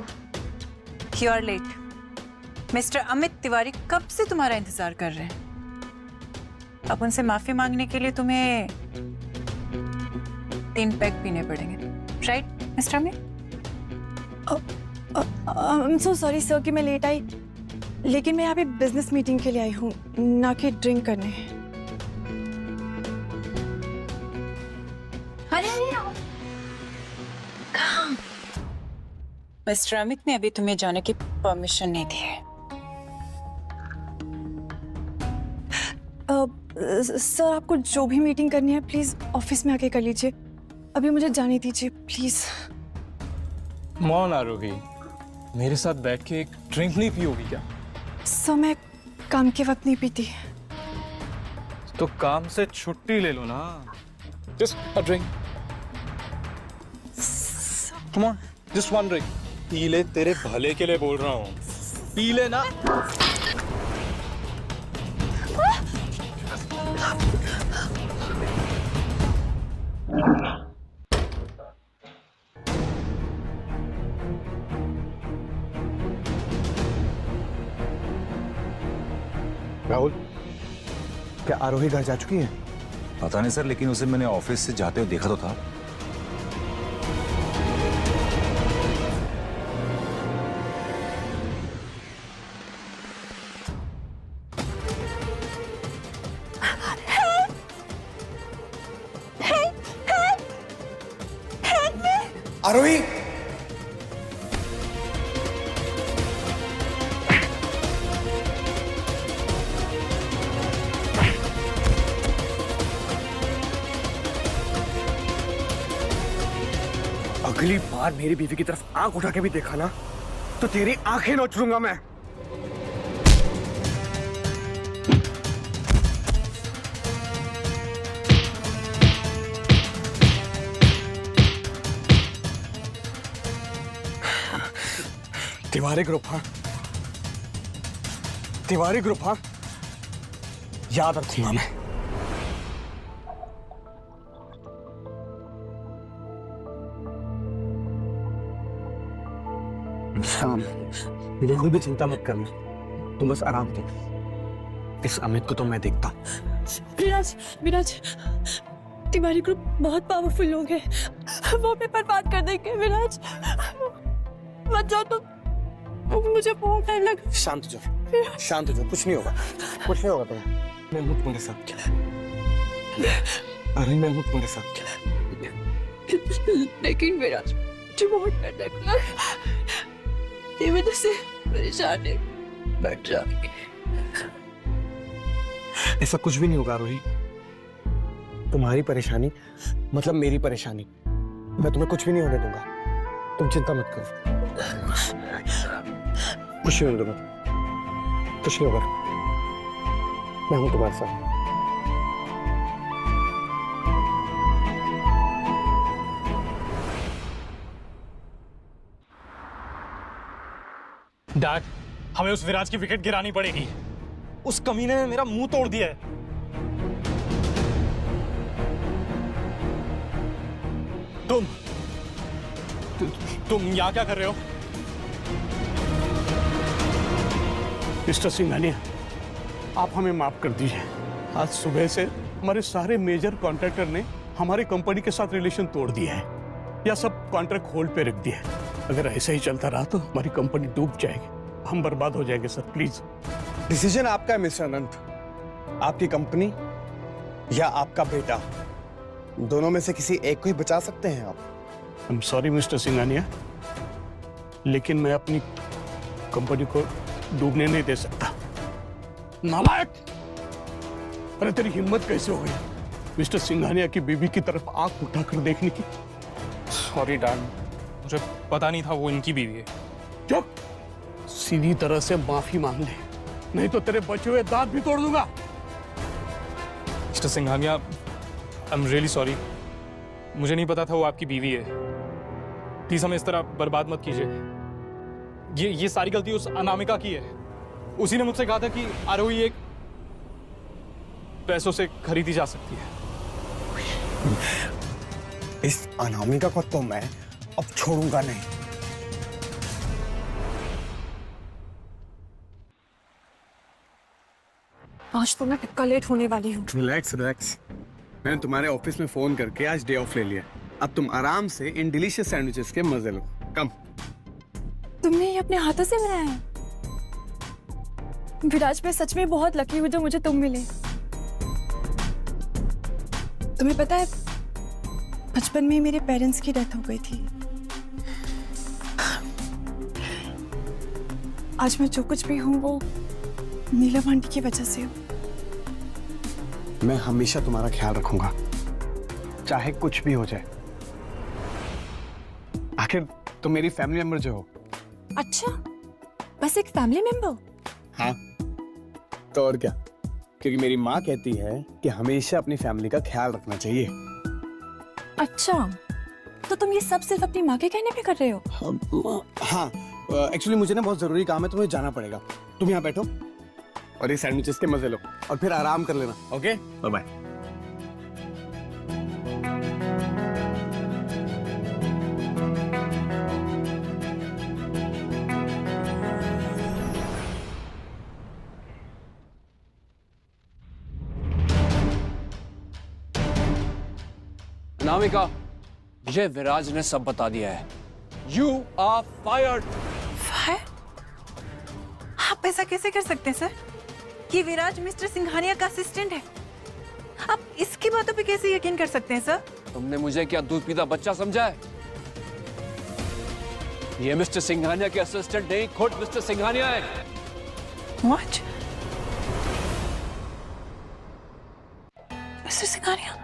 You are late. Mister Amit Tiwari कब से तुम्हारा इंतजार कर रहे हैं। अब उनसे माफी मांगने के लिए तुम्हें 3 पैक पीने पड़ेंगे, right mister Amit? I am so sorry sir कि मैं लेट आई, लेकिन मैं यहाँ पे बिजनेस मीटिंग के लिए आई हूँ, ना कि ड्रिंक करने। कहाँ? मिस्टर अमित ने अभी तुम्हें जाने की परमिशन नहीं दी है। सर, आपको जो भी मीटिंग करनी है प्लीज ऑफिस में आके कर लीजिए। अभी मुझे जाने दीजिए प्लीज। मौन आरोही, मेरे साथ बैठ के एक ड्रिंक नहीं पियोगी क्या? सर, मैं काम के वक्त नहीं पीती। तो काम से छुट्टी ले लो ना। Just a drink. Come on, just one drink. P ले, तेरे भले के लिए बोल रहा हूँ। पी ले ना। राहुल, क्या आरोही घर जा चुकी है? पता नहीं सर, लेकिन उसे मैंने ऑफिस से जाते हुए देखा तो था। आरोही, अगली बार मेरी बीवी की तरफ आंख उठा के भी देखा ना तो तेरी आंखें नोच लूंगा मैं। तिवारी ग्रुप, हाँ तिवारी ग्रुप, हाँ याद रखूंगा मैं। शाम, बिल्कुल भी चिंता मत करना, तुम बस आराम करो। इस अमित को तो मैं देखता हूँ। विराज, विराज, तिवारी ग्रुप बहुत पावरफुल लोग हैं, वो हमें बर्बाद कर देंगे। विराज मत जाओ, तो मुझे बहुत डर लग। शांत हो जाओ, शांत हो जाओ, कुछ नहीं होगा, कुछ नहीं होगा तुम्हें। मैं हूँ तुम्हारे साथ, अरे मैं हूँ तुम्हारे साथ। लेकिन विराज मुझे बहुत डर लग रहा है, ये वजह से परेशान है, बैठ जाएंगे। ऐसा कुछ भी नहीं होगा रोही, तुम्हारी परेशानी मतलब मेरी परेशानी, मैं तुम्हें कुछ भी नहीं होने दूंगा, तुम चिंता मत करो। कुछ नहीं होने दूंगा, कुछ नहीं होगा, मैं हूं तुम्हारे साथ। डैड, हमें उस विराज की विकेट गिरानी पड़ेगी। उस कमीने ने मेरा मुंह तोड़ दिया है। तुम यहाँ क्या कर रहे हो? मिस्टर सिंघानिया, आप हमें माफ कर दीजिए। आज सुबह से हमारे सारे मेजर कॉन्ट्रैक्टर ने हमारी कंपनी के साथ रिलेशन तोड़ दिया है या सब कॉन्ट्रैक्ट होल्ड पे रख दिया है। अगर ऐसा ही चलता रहा तो हमारी कंपनी डूब जाएगी, हम बर्बाद हो जाएंगे। सर प्लीज, डिसीजन आपका है मिस्टर अनंत, आपकी कंपनी या आपका बेटा, दोनों में से किसी एक को ही बचा सकते हैं आप। I am sorry mister Singhania, लेकिन मैं अपनी कंपनी को डूबने नहीं दे सकता। नालायक! अरे तेरी हिम्मत कैसे हो गई मिस्टर सिंघानिया की बीवी की तरफ आंख उठाकर देखने की? सॉरी डैड, मुझे पता नहीं था वो इनकी बीवी है। चुप! सीधी तरह से माफी मांग ले, नहीं तो तेरे बचे हुए दांत भी तोड़ दूंगा। Mister Singhania, I am really sorry, मुझे नहीं पता था वो आपकी बीवी है। प्लीज हमें इस तरह बर्बाद मत कीजिए। ये सारी गलती उस अनामिका की है। उसी ने मुझसे कहा था कि आरोही एक पैसों से खरीदी जा सकती है। इस अनामिका को तो मैं अब छोड़ूंगा नहीं। आज तो मैं पक्का लेट होने वाली हूँ। रिलैक्स रिलैक्स, मैंने तुम्हारे ऑफिस में फोन करके आज डे ऑफ ले लिया। अब तुम आराम से इन डिलीशियस सैंडविचेस के मजे लो। कम। तुमने ये अपने हाथों से बनाया है? विराज, मैं सच में बहुत लकी हूँ जो मुझे तुम मिले। तुम्हें पता है, बचपन में मेरे पेरेंट्स की डेथ हो गई थी। आज मैं जो कुछ भी हूँ वो नीलम आंटी की वजह से हूँ। मैं हमेशा तुम्हारा ख्याल रखूंगा, चाहे कुछ भी हो जाए। आखिर तुम मेरी फैमिली मेंबर जो हो। अच्छा, बस एक फैमिली मेंबर? हाँ, तो और क्या, क्योंकि मेरी माँ कहती है कि हमेशा अपनी फैमिली का ख्याल रखना चाहिए। अच्छा, तो तुम ये सब सिर्फ अपनी माँ के कहने पे कर रहे हो? हाँ, एक्चुअली मुझे ना बहुत जरूरी काम है, तुम्हें जाना पड़ेगा। तुम यहाँ बैठो और ये सैंडविचेस के मजे लो और फिर आराम कर लेना। Okay, bye bye. अनामिका, ये विराज ने सब बता दिया है। You are fired. फायर? आप ऐसा कैसे कर सकते हैं सर? ये विराज मिस्टर सिंघानिया का असिस्टेंट है। आप इसकी बातों पे कैसे यकीन कर सकते हैं सर? तुमने मुझे क्या दूध पीता बच्चा समझा है? ये मिस्टर सिंघानिया के असिस्टेंट नहीं, खुद मिस्टर सिंघानिया है। What? मिस्टर सिंघानिया?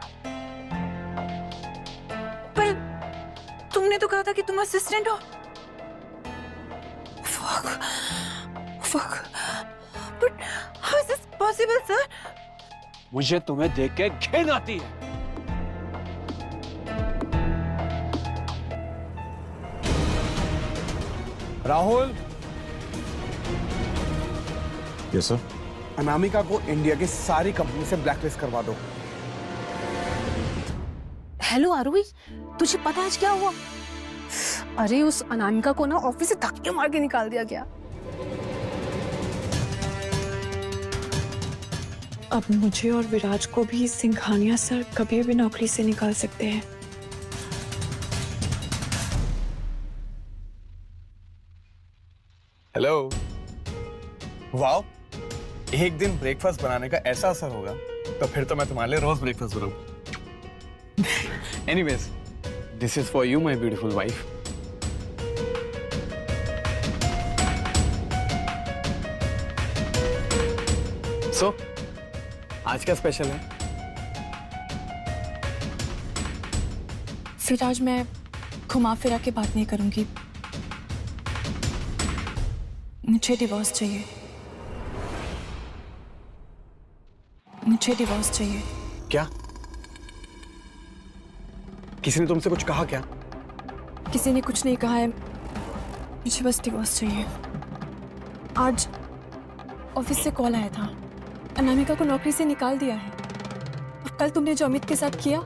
पर तुमने तो कहा था कि तुम असिस्टेंट हो। Fuck. Fuck. But how is this possible, sir? मुझे तुम्हें देख के घिन आती है। Rahul, yes sir. अनामिका को इंडिया की सारी कंपनी से ब्लैकलिस्ट करवा दो। हेलो आरोही, तुझे पता है आज क्या हुआ? अरे उस अनामिका को ना ऑफिस से धक्के मार के निकाल दिया गया। अब मुझे और विराज को भी सिंघानिया सर कभी भी नौकरी से निकाल सकते हैं। हेलो। वाओ, एक दिन ब्रेकफास्ट बनाने का ऐसा असर होगा तो फिर तो मैं तुम्हारे लिए रोज ब्रेकफास्ट बनाऊं। Anyways, this is for you my beautiful wife. So आज क्या स्पेशल है? विराज, मैं घुमा फिरा के बात नहीं करूंगी। मुझे डिवोर्स चाहिए। मुझे डिवोर्स चाहिए। क्या? किसी ने तुमसे कुछ कहा क्या? किसी ने कुछ नहीं कहा है, मुझे बस डिवोर्स चाहिए। आज ऑफिस से कॉल आया था, अनामिका को नौकरी से निकाल दिया है। और कल तुमने जो अमित के साथ किया,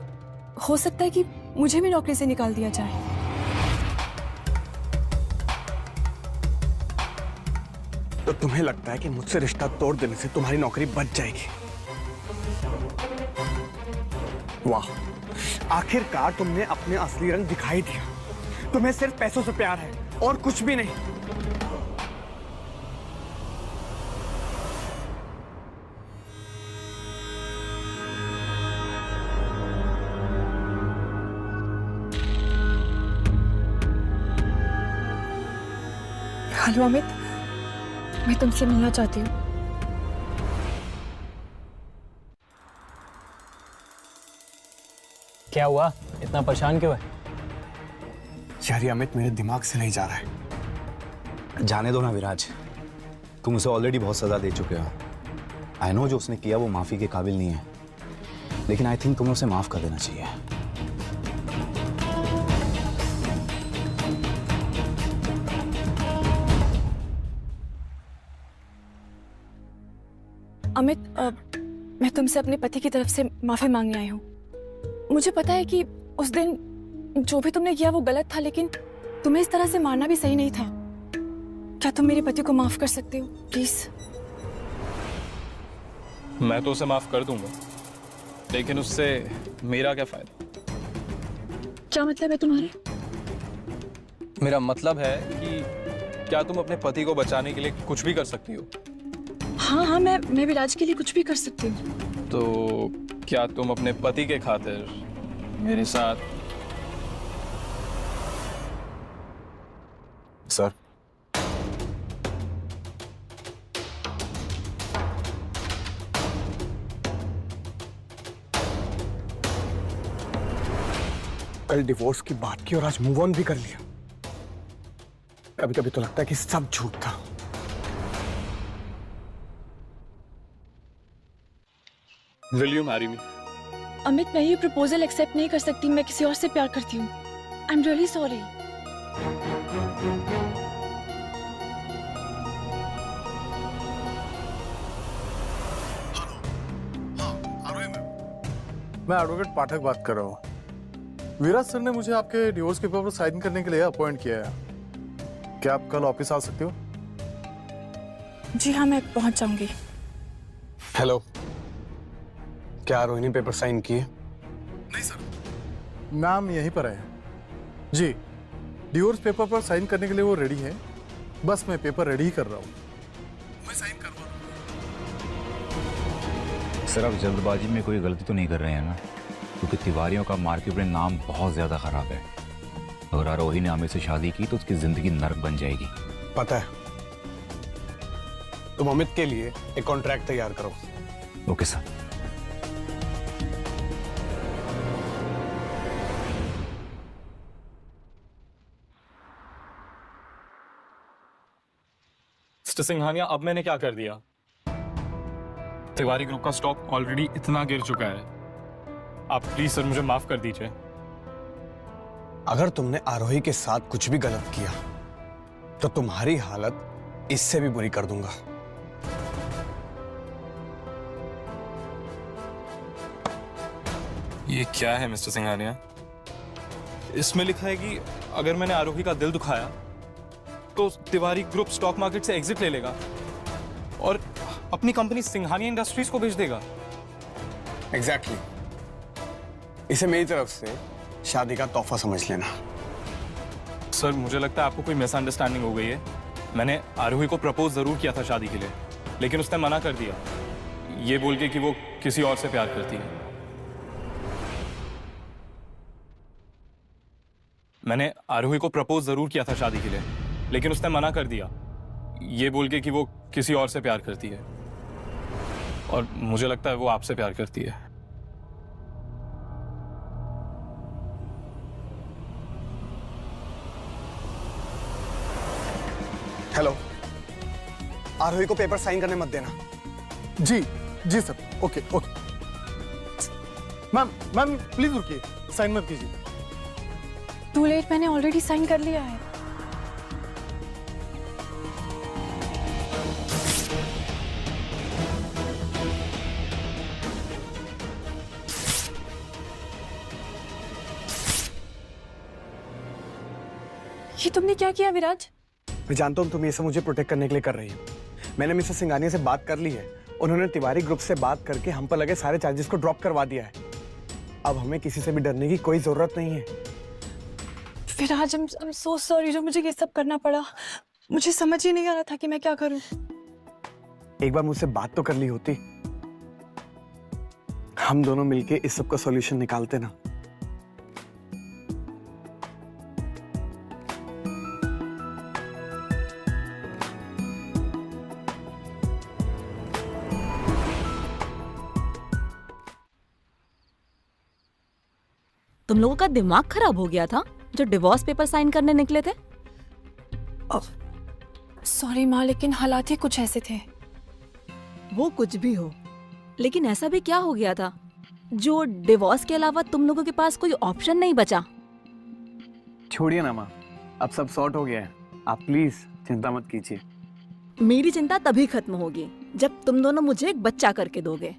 हो सकता है कि मुझे भी नौकरी से निकाल दिया जाए। तो तुम्हें लगता है कि मुझसे रिश्ता तोड़ देने से तुम्हारी नौकरी बच जाएगी? वाह, आखिरकार तुमने अपने असली रंग दिखाई दिया। तुम्हें सिर्फ पैसों से प्यार है और कुछ भी नहीं। हेलो अमित, मैं तुमसे मिलना चाहती हूँ। क्या हुआ? इतना परेशान क्यों है? यार ये अमित मेरे दिमाग से नहीं जा रहा है। जाने दो ना विराज, तुम उसे ऑलरेडी बहुत सजा दे चुके हो। आई नो जो उसने किया वो माफी के काबिल नहीं है, लेकिन आई थिंक तुम्हें उसे माफ कर देना चाहिए। अमित, मैं तुमसे अपने पति की तरफ से माफी मांगने आई हूँ। मुझे पता है कि उस दिन जो भी तुमने किया वो गलत था, लेकिन तुम्हें इस तरह से मारना भी सही नहीं था। क्या तुम मेरे पति को माफ कर सकते हो प्लीज? मैं तो उसे माफ कर दूंगा, लेकिन उससे मेरा क्या फायदा? क्या मतलब है तुम्हारे? मेरा मतलब है कि क्या तुम अपने पति को बचाने के लिए कुछ भी कर सकती हो? हाँ, मैं विराज के लिए कुछ भी कर सकती हूँ। तो क्या तुम अपने पति के खातिर मेरे साथ? सर, कल डिवोर्स की बात की और आज मूव ऑन भी कर लिया। कभी कभी तो लगता है कि सब झूठ था। Will you marry me? Amit, मैं ये प्रपोजल एक्सेप्ट नहीं कर सकती। मैं किसी और से प्यार करती हूँ। I am really sorry. मैं एडवोकेट पाठक बात कर रहा हूँ। विराज सर ने मुझे आपके डिवोर्स पेपर पर साइन करने के लिए अपॉइंट किया है। क्या आप कल ऑफिस आ सकते हो? जी हाँ, मैं पहुंच जाऊंगी। हेलो, क्या रोहिणी पेपर साइन किए? नहीं सर, नाम यहीं पर है जी। डिवोर्स पेपर पर साइन करने के लिए वो रेडी है, बस मैं पेपर रेडी ही कर रहा हूँ। मैं साइन करवा सर आप जल्दबाजी में कोई गलती तो नहीं कर रहे हैं ना? क्योंकि तिवारियों का मार्केट में नाम बहुत ज्यादा खराब है। अगर आरोही ने आमिर से शादी की तो उसकी जिंदगी नर्क बन जाएगी। पता है, तुम अमित के लिए एक कॉन्ट्रैक्ट तैयार करो। Okay sir. मिस्टर सिंघानिया, अब मैंने क्या कर दिया? तिवारी ग्रुप का स्टॉक ऑलरेडी इतना गिर चुका है। आप प्लीज सर मुझे माफ कर दीजिए। अगर तुमने आरोही के साथ कुछ भी गलत किया तो तुम्हारी हालत इससे भी बुरी कर दूंगा। ये क्या है मिस्टर सिंघानिया? इसमें लिखा है कि अगर मैंने आरोही का दिल दुखाया तो तिवारी ग्रुप स्टॉक मार्केट से एग्जिट ले लेगा और अपनी कंपनी सिंघानिया इंडस्ट्रीज को बेच देगा। एग्जैक्टली। इसे मेरी तरफ से शादी का तोहफा समझ लेना। सर मुझे लगता है आपको कोई मिसअंडरस्टैंडिंग हो गई है। मैंने आरोही को प्रपोज जरूर किया था शादी के लिए, लेकिन उसने मना कर दिया, ये बोल के कि वो किसी और से प्यार करती है। मैंने आरोही को प्रपोज जरूर किया था शादी के लिए, लेकिन उसने मना कर दिया, ये बोल के कि वो किसी और से प्यार करती है। और मुझे लगता है वो आपसे प्यार करती है। हेलो, आरोही को पेपर साइन करने मत देना। जी जी sir, okay okay. Ma'am ma'am please रुकिए, साइन मत कीजिए। टू लेट, मैंने ऑलरेडी साइन कर लिया है। ये तुमने क्या किया विराज? मैं जानता हूं तुम ये सब मुझे प्रोटेक्ट करने के लिए कर रही हो। मैंने मिस्टर सिंघानिया से बात कर ली है। उन्होंने तिवारी ग्रुप से बात करके हम पर लगे सारे चार्जेस को ड्रॉप करवा दिया है। अब हमें किसी से भी डरने की कोई जरूरत नहीं है। विराज, I'm so sorry जो मुझे ये सब करना पड़ा। मुझे समझ ही नहीं आ रहा था कि मैं क्या करूं। एक बार मुझसे बात तो कर ली होती। हम दोनों मिलके इस सब का सॉल्यूशन निकालते ना। तुम लोगों का दिमाग खराब हो गया था जो डिवोर्स पेपर साइन करने निकले थे? सॉरी माँ, लेकिन हालात ही कुछ ऐसे थे। वो कुछ भी हो, लेकिन ऐसा भी क्या हो गया था जो डिवोर्स के अलावा तुम लोगों के पास कोई ऑप्शन नहीं बचा? छोड़िए ना माँ, अब सब सॉर्ट हो गया है। आप प्लीज चिंता मत कीजिए। मेरी चिंता तभी खत्म होगी जब तुम दोनों मुझे एक बच्चा करके दोगे।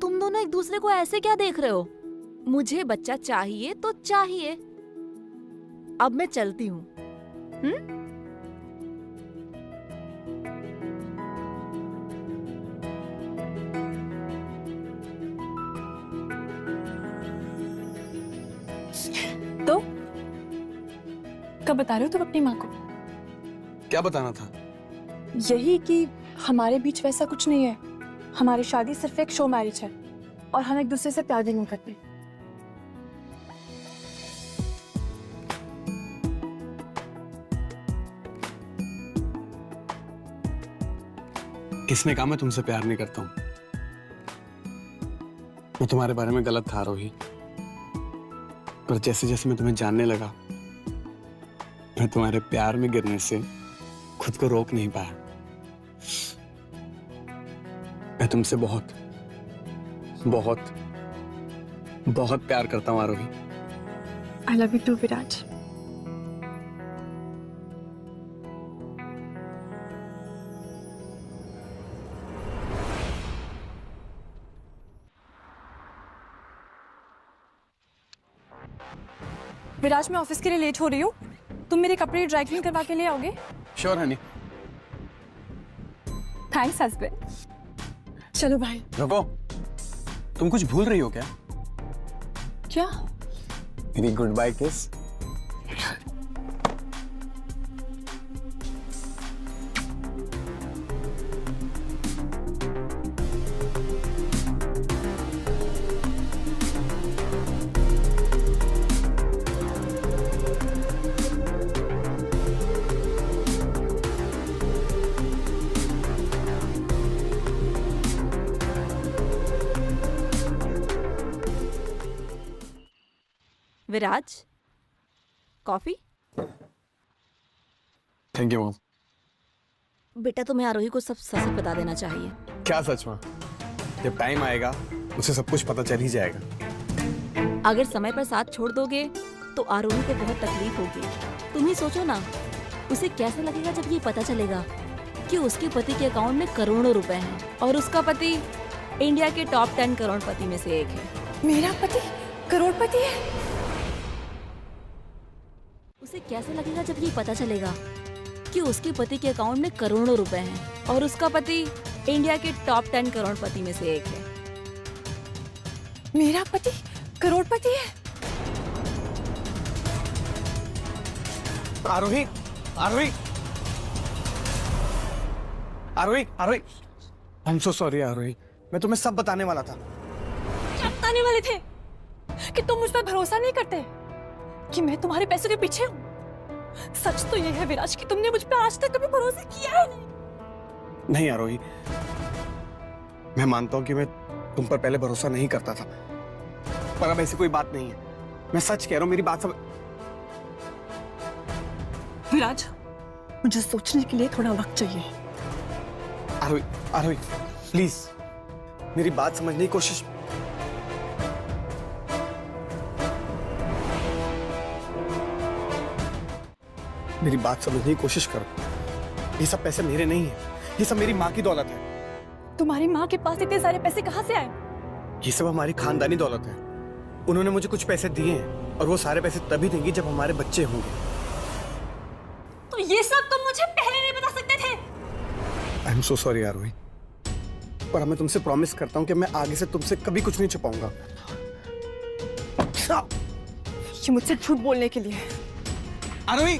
तुम दोनों एक दूसरे को ऐसे क्या देख रहे हो? मुझे बच्चा चाहिए तो चाहिए। अब मैं चलती हूँ। तो कब बता रहे हो तुम अपनी माँ को? क्या बताना था? यही कि हमारे बीच वैसा कुछ नहीं है। हमारी शादी सिर्फ एक शो मैरिज है और हम एक दूसरे से प्यार भी नहीं करते। किसने कहा मैं तुमसे प्यार नहीं करता हूं? मैं तुम्हारे बारे में गलत था आरोही, पर जैसे जैसे मैं तुम्हें जानने लगा मैं तुम्हारे प्यार में गिरने से खुद को रोक नहीं पाया। मैं तुमसे बहुत बहुत बहुत प्यार करता हूं आरोही। आई लव यू टू विराज। विराज, मैं ऑफिस के लिए लेट हो रही हूँ। तुम मेरे कपड़े ड्राई क्लीन करवा के ले आओगे? Sure honey. Thanks husband. चलो चलो भाई। रुको, तुम कुछ भूल रही हो क्या? क्या? मेरी गुड बाय किस। विराज, कॉफी? Thank you mom. बेटा तुम्हें आरोही को सब सच बता देना चाहिए। क्या सच माँ? जब टाइम आएगा उसे सब कुछ पता चल ही जाएगा। अगर समय पर साथ छोड़ दोगे तो आरोही को बहुत तकलीफ होगी। तुम ही सोचो ना, उसे कैसा लगेगा जब ये पता चलेगा कि उसके पति के अकाउंट में करोड़ों रुपए हैं और उसका पति इंडिया के टॉप 10 करोड़पति में से एक है। मेरा पति करोड़पति है? उसे कैसा लगेगा जब ये पता चलेगा कि उसके पति के अकाउंट में करोड़ों रुपए हैं और उसका पति इंडिया के टॉप 10 करोड़पति में से एक है। मेरा पति करोड़पति है? आरोही, आरोही, आरोही, आरोही, आई एम सो सॉरी आरोही, मैं तुम्हें सब बताने वाला था। क्या बताने वाले थे? कि तुम मुझ पर भरोसा नहीं करते, कि मैं तुम्हारे पैसों के पीछे हूँ। सच तो ये है विराज कि तुमने मुझ पर आज तक कभी भरोसा किया है नहीं आरोही, मैं मानता हूँ कि मैं तुम पर पहले भरोसा नहीं करता था, पर अब ऐसी कोई बात नहीं है। मैं सच कह रहा हूँ, मेरी बात सब। विराज, मुझे सोचने के लिए थोड़ा वक्त चाहिए। आरोही, आरोही, प्लीज मेरी बात समझने की कोशिश। मेरी बात समझने की कोशिश करो। ये सब पैसे मेरे नहीं है, ये सब मेरी माँ की दौलत है। तुम्हारी माँ के पास इतने सारे पैसे कहाँ से आए? ये सब हमारी खानदानी दौलत है। उन्होंने मुझे कुछ पैसे दिए हैं और वो सारे पैसे तभी देंगी जब हमारे बच्चे होंगे। तो ये सब तुम मुझे पहले नहीं बता सकते थे? आई एम सो सॉरी आरोही, पर मैं तुमसे प्रॉमिस करता हूँ कि मैं आगे से तुमसे कभी कुछ नहीं छुपाऊंगा। ये मुझसे झूठ बोलने के लिए। आरोही,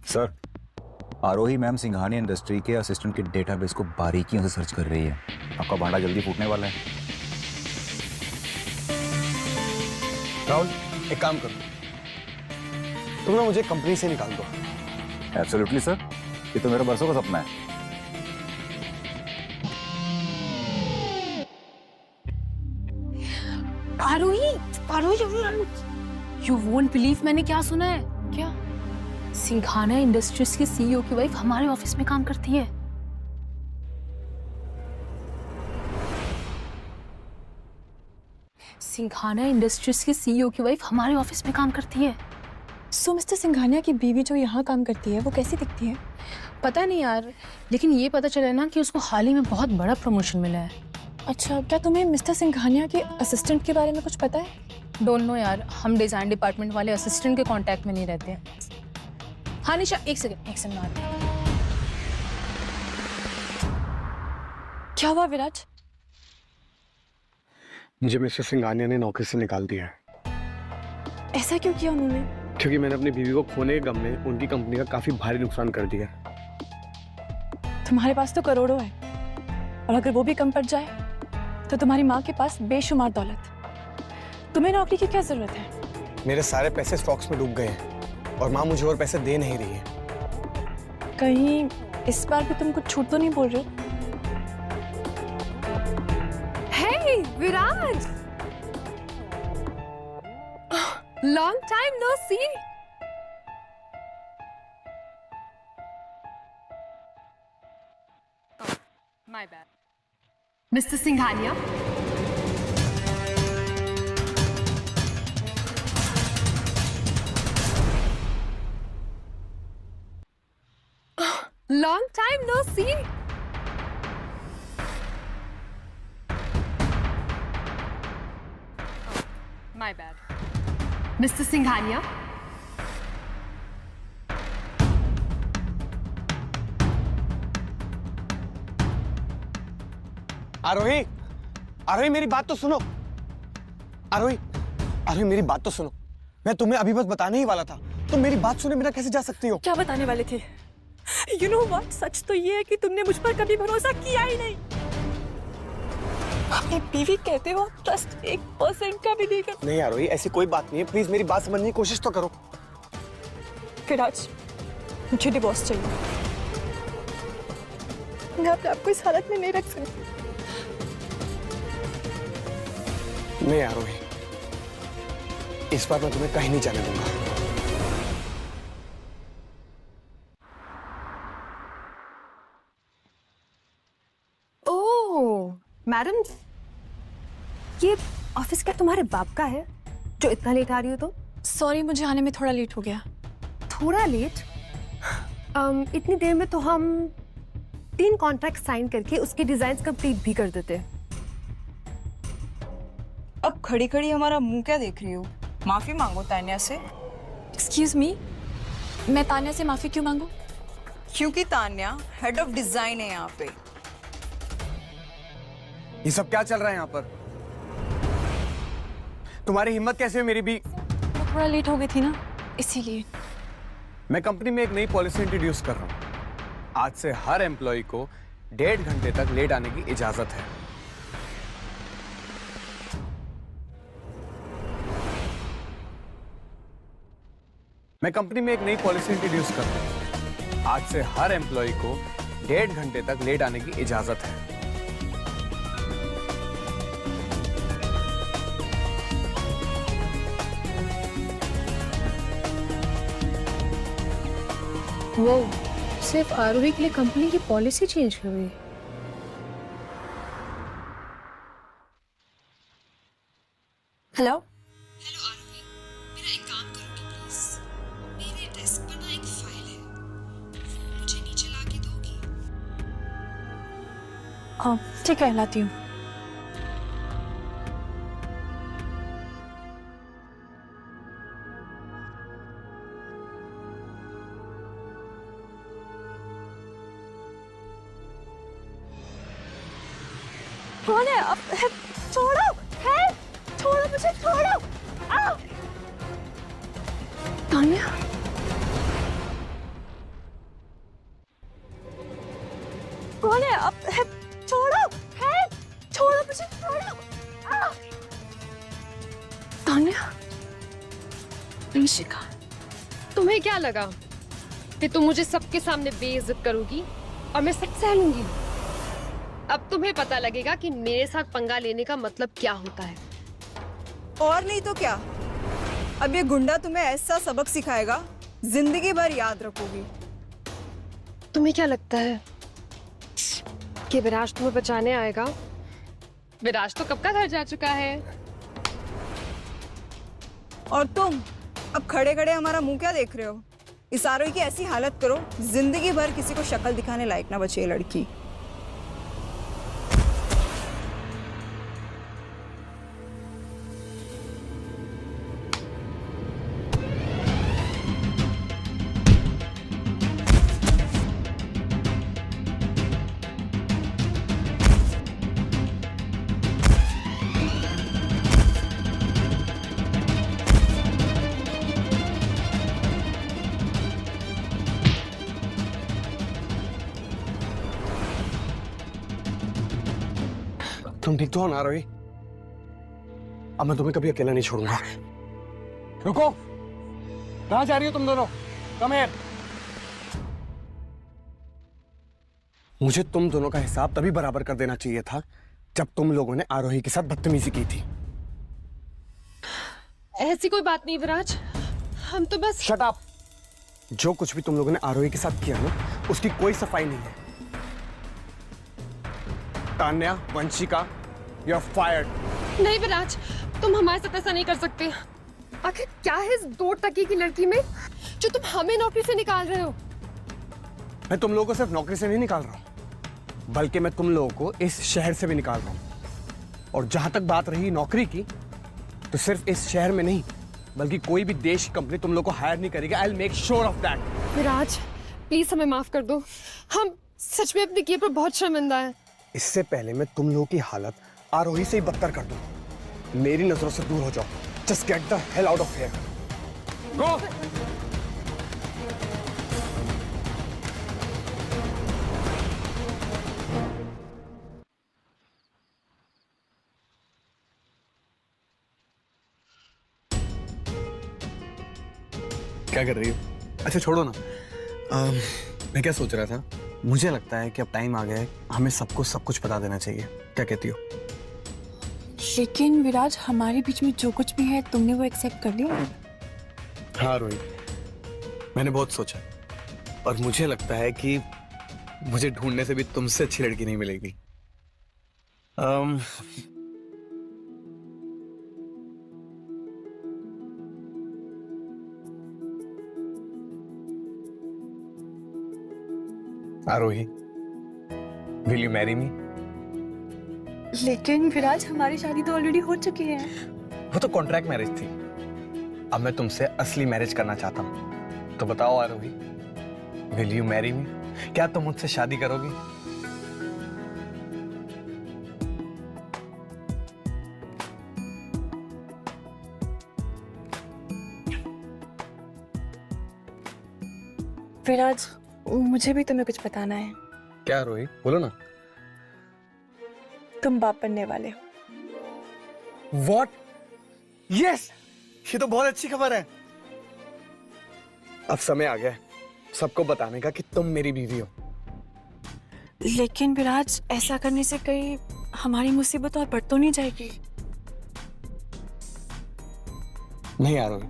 सर, आरोही मैम सिंघानिया इंडस्ट्री के असिस्टेंट के डेटाबेस को बारीकियों से सर्च कर रही है। आपका भांडा जल्दी फूटने वाला है। राहुल, एक काम करो, तुम ना मुझे कंपनी से निकाल दो। एब्सोल्युटली सर, ये तो मेरा बरसों का सपना है। आरोही, आरोही, यू वोंट बिलीव मैंने क्या सुना है। क्या? सिंघानिया इंडस्ट्रीज की सीईओ की वाइफ हमारे ऑफिस में काम करती है। सिंघानिया इंडस्ट्रीज की सीईओ की वाइफ हमारे ऑफिस में काम करती है। सो मिस्टर सिंघानिया की बीवी जो यहाँ काम करती है वो कैसी दिखती है? पता नहीं यार, लेकिन ये पता चला ना कि उसको हाल ही में बहुत बड़ा प्रमोशन मिला है। अच्छा, क्या तुम्हें मिस्टर सिंघानिया के असिस्टेंट के बारे में कुछ पता है? डोंट नो यार, हम डिजाइन डिपार्टमेंट वाले असिस्टेंट के कांटेक्ट में नहीं रहते हैं। हाँ निशा, एक सेकंड आ रही। क्या हुआ विराज? मुझे मिस्टर सिंघानिया ने नौकरी से निकाल दिया है। ऐसा क्यों किया उन्होंने? क्योंकि मैंने अपनी बीवी को खोने के गम में उनकी कंपनी का काफी भारी नुकसान कर दिया। तुम्हारे पास तो करोड़ों है, और अगर वो भी कम पड़ जाए तो तुम्हारी माँ के पास बेशुमार दौलत। तुम्हें नौकरी की क्या जरूरत है? मेरे सारे पैसे स्टॉक्स में डूब गए हैं और माँ मुझे और पैसे दे नहीं रही है। कहीं इस बार भी तुम कुछ छूट तो नहीं बोल रहे? Hey Viraj, long time no see. My bad. Mister Singhania, long time no see. My bad. Mr. Singhania. Aarohi, Aarohi मेरी बात तो सुनो। आरोही, आरोही मेरी बात तो सुनो। मैं तुम्हें अभी बस बताने ही वाला था, तुम मेरी बात सुने बिना कैसे जा सकती हो? क्या बताने वाले थे? You know what? सच तो ये है कि तुमने मुझ पर कभी भरोसा किया ही नहीं। अपनी बीवी कहते हो ट्रस्ट 1% का भी नहीं कर। नहीं आरोही, ऐसी कोई बात नहीं है, प्लीज मेरी बात समझने की कोशिश तो करो। विराज, मुझे डिवोर्स चाहिए। मैं अपने आप को इस हालत में नहीं रख सकती। नहीं आरोही, इस बार मैं तुम्हें कहीं नहीं जाने दूंगा। ओह, मैडम, ये ऑफिस क्या तुम्हारे बाप का है जो इतना लेट आ रही हो? तो सॉरी, मुझे आने में थोड़ा लेट हो गया। थोड़ा लेट? इतनी देर में तो हम 3 कॉन्ट्रैक्ट साइन करके उसके डिजाइन कंप्लीट भी कर देते। अब खड़ी खड़ी हमारा मुंह क्या देख रही हो? माफी मांगो तान्या से। एक्सक्यूज मी, मैं तान्या से माफी क्यों मांगू? क्योंकि तान्या हेड ऑफ डिजाइन है यहाँ पे। ये सब क्या चल रहा है यहाँ पर? तुम्हारी हिम्मत कैसे है मेरी भी? मैं थोड़ा लेट हो गई थी ना, इसीलिए। मैं कंपनी में एक नई पॉलिसी इंट्रोड्यूस कर रहा हूँ। आज से हर एम्प्लॉय को 1.5 घंटे तक लेट आने की इजाजत है। मैं कंपनी में एक नई पॉलिसी इंट्रोड्यूस कर रहा हूँ। आज से हर एम्प्लॉय को 1.5 घंटे तक लेट आने की इजाजत है। वो सिर्फ आरोही के लिए कंपनी की पॉलिसी चेंज कर रही है। हेलो, हाँ ठीक है, लाती हूँ। कौन है? अब छोड़ो, है? छोड़ो मुझे, छोड़ो। तान्या, कौन है? अब छोड़ो, है? छोड़ो मुझे, छोड़ो। तान्या, ऋषिका, तुम्हें क्या लगा कि तुम मुझे सबके सामने बेइज्जत करोगी और मैं सब सह लूंगी? अब तुम्हें पता लगेगा कि मेरे साथ पंगा लेने का मतलब क्या होता है। और नहीं तो क्या, अब ये गुंडा तुम्हें ऐसा सबक सिखाएगा, जिंदगी भर याद रखोगी। तुम्हें क्या लगता है कि विराज तुम्हें बचाने आएगा? विराज तो कब का घर जा चुका है। और तुम अब खड़े खड़े हमारा मुंह क्या देख रहे हो? इस आरोही की ऐसी हालत करो, जिंदगी भर किसी को शक्ल दिखाने लायक ना बचे ये लड़की। तुम ठीक तो हो ना आरोही? अब मैं तुम्हें कभी अकेला नहीं छोड़ूंगा। रुको, कहां जा रही हो तुम दोनों? Come here. मुझे तुम दोनों का हिसाब तभी बराबर कर देना चाहिए था जब तुम लोगों ने आरोही के साथ बदतमीजी की थी। ऐसी कोई बात नहीं विराज, हम तो बस। Shut up. जो कुछ भी तुम लोगों ने आरोही के साथ किया ना, उसकी कोई सफाई नहीं है। Tanya, Vanshika, you are fired. नहीं विराज, तुम हमारे साथ ऐसा नहीं कर सकते। आखिर क्या है इस 2 टके की लड़की में जो तुम हमें नौकरी से निकाल रहे हो? मैं तुम लोगों को सिर्फ नौकरी से नहीं निकाल रहा हूं, बल्कि मैं तुम लोगों को इस शहर से भी निकाल रहा हूं। और जहां तक बात रही नौकरी की, तो सिर्फ इस शहर में नहीं, बल्कि कोई भी देश की कंपनी तुम लोग को हायर नहीं करेगी। I will make sure of that. Viraj, please हमें माफ कर दो। हम सच में अपने किए पर बहुत शर्मिंदा हैं। इससे पहले मैं तुम लोगों की हालत आरोही से ही बदतर कर दूं। मेरी नजरों से दूर हो जाओ। Just get the hell out of here. Go. क्या कर रही हो? अच्छा छोड़ो ना। मैं क्या सोच रहा था, मुझे लगता है कि अब टाइम आ गया है हमें सबको सब कुछ बता देना चाहिए। क्या कहती हो? लेकिन विराज, हमारे बीच में जो कुछ भी है तुमने वो एक्सेप्ट कर लिया? हाँ रोहित, मैंने बहुत सोचा और मुझे लगता है कि मुझे ढूंढने से भी तुमसे अच्छी लड़की नहीं मिलेगी। आरोही, विल यू मैरी मी? लेकिन विराज, हमारी शादी तो ऑलरेडी हो चुकी है। वो तो कॉन्ट्रैक्ट मैरिज थी। अब मैं तुमसे असली मैरिज करना चाहता हूँ। तो बताओ आरोही, विल यू मैरी मी? क्या तुम मुझसे शादी करोगी? विराज, मुझे भी तुम्हें कुछ बताना है। क्या रोहित, बोलो ना। तुम बाप बनने वाले हो। What? Yes! ये तो बहुत अच्छी खबर है। अब समय आ गया है सबको बताने का कि तुम मेरी बीवी हो। लेकिन विराज, ऐसा करने से कहीं हमारी मुसीबत और बढ़ तो नहीं जाएगी? नहीं आरोही,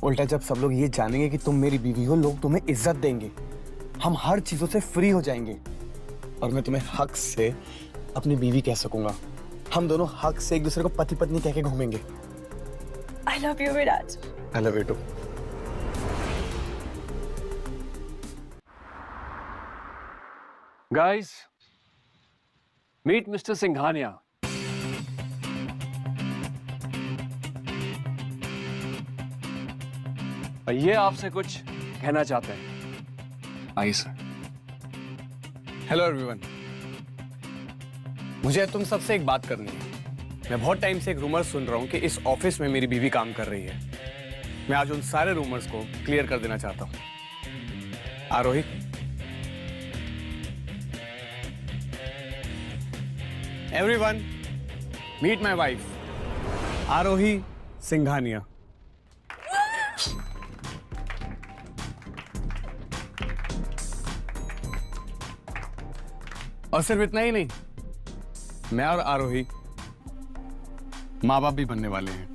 उल्टा जब सब लोग ये जानेंगे कि तुम मेरी बीवी हो, लोग तुम्हें इज्जत देंगे, हम हर चीजों से फ्री हो जाएंगे और मैं तुम्हें हक से अपनी बीवी कह सकूंगा। हम दोनों हक से एक दूसरे को पति पत्नी कह के घूमेंगे। I love you, Viraj. I love you too. Guys, meet Mr. Singhania. ये आपसे कुछ कहना चाहते हैं। आइए सर। Hello everyone. मुझे तुम सबसे एक बात करनी है। मैं बहुत टाइम से एक रूमर सुन रहा हूं कि इस ऑफिस में मेरी बीवी काम कर रही है। मैं आज उन सारे रूमर्स को क्लियर कर देना चाहता हूं। आरोही, एवरीवन, मीट माय वाइफ आरोही सिंघानिया। और सिर्फ इतना ही नहीं, मैं और आरोही माँ बाप भी बनने वाले हैं।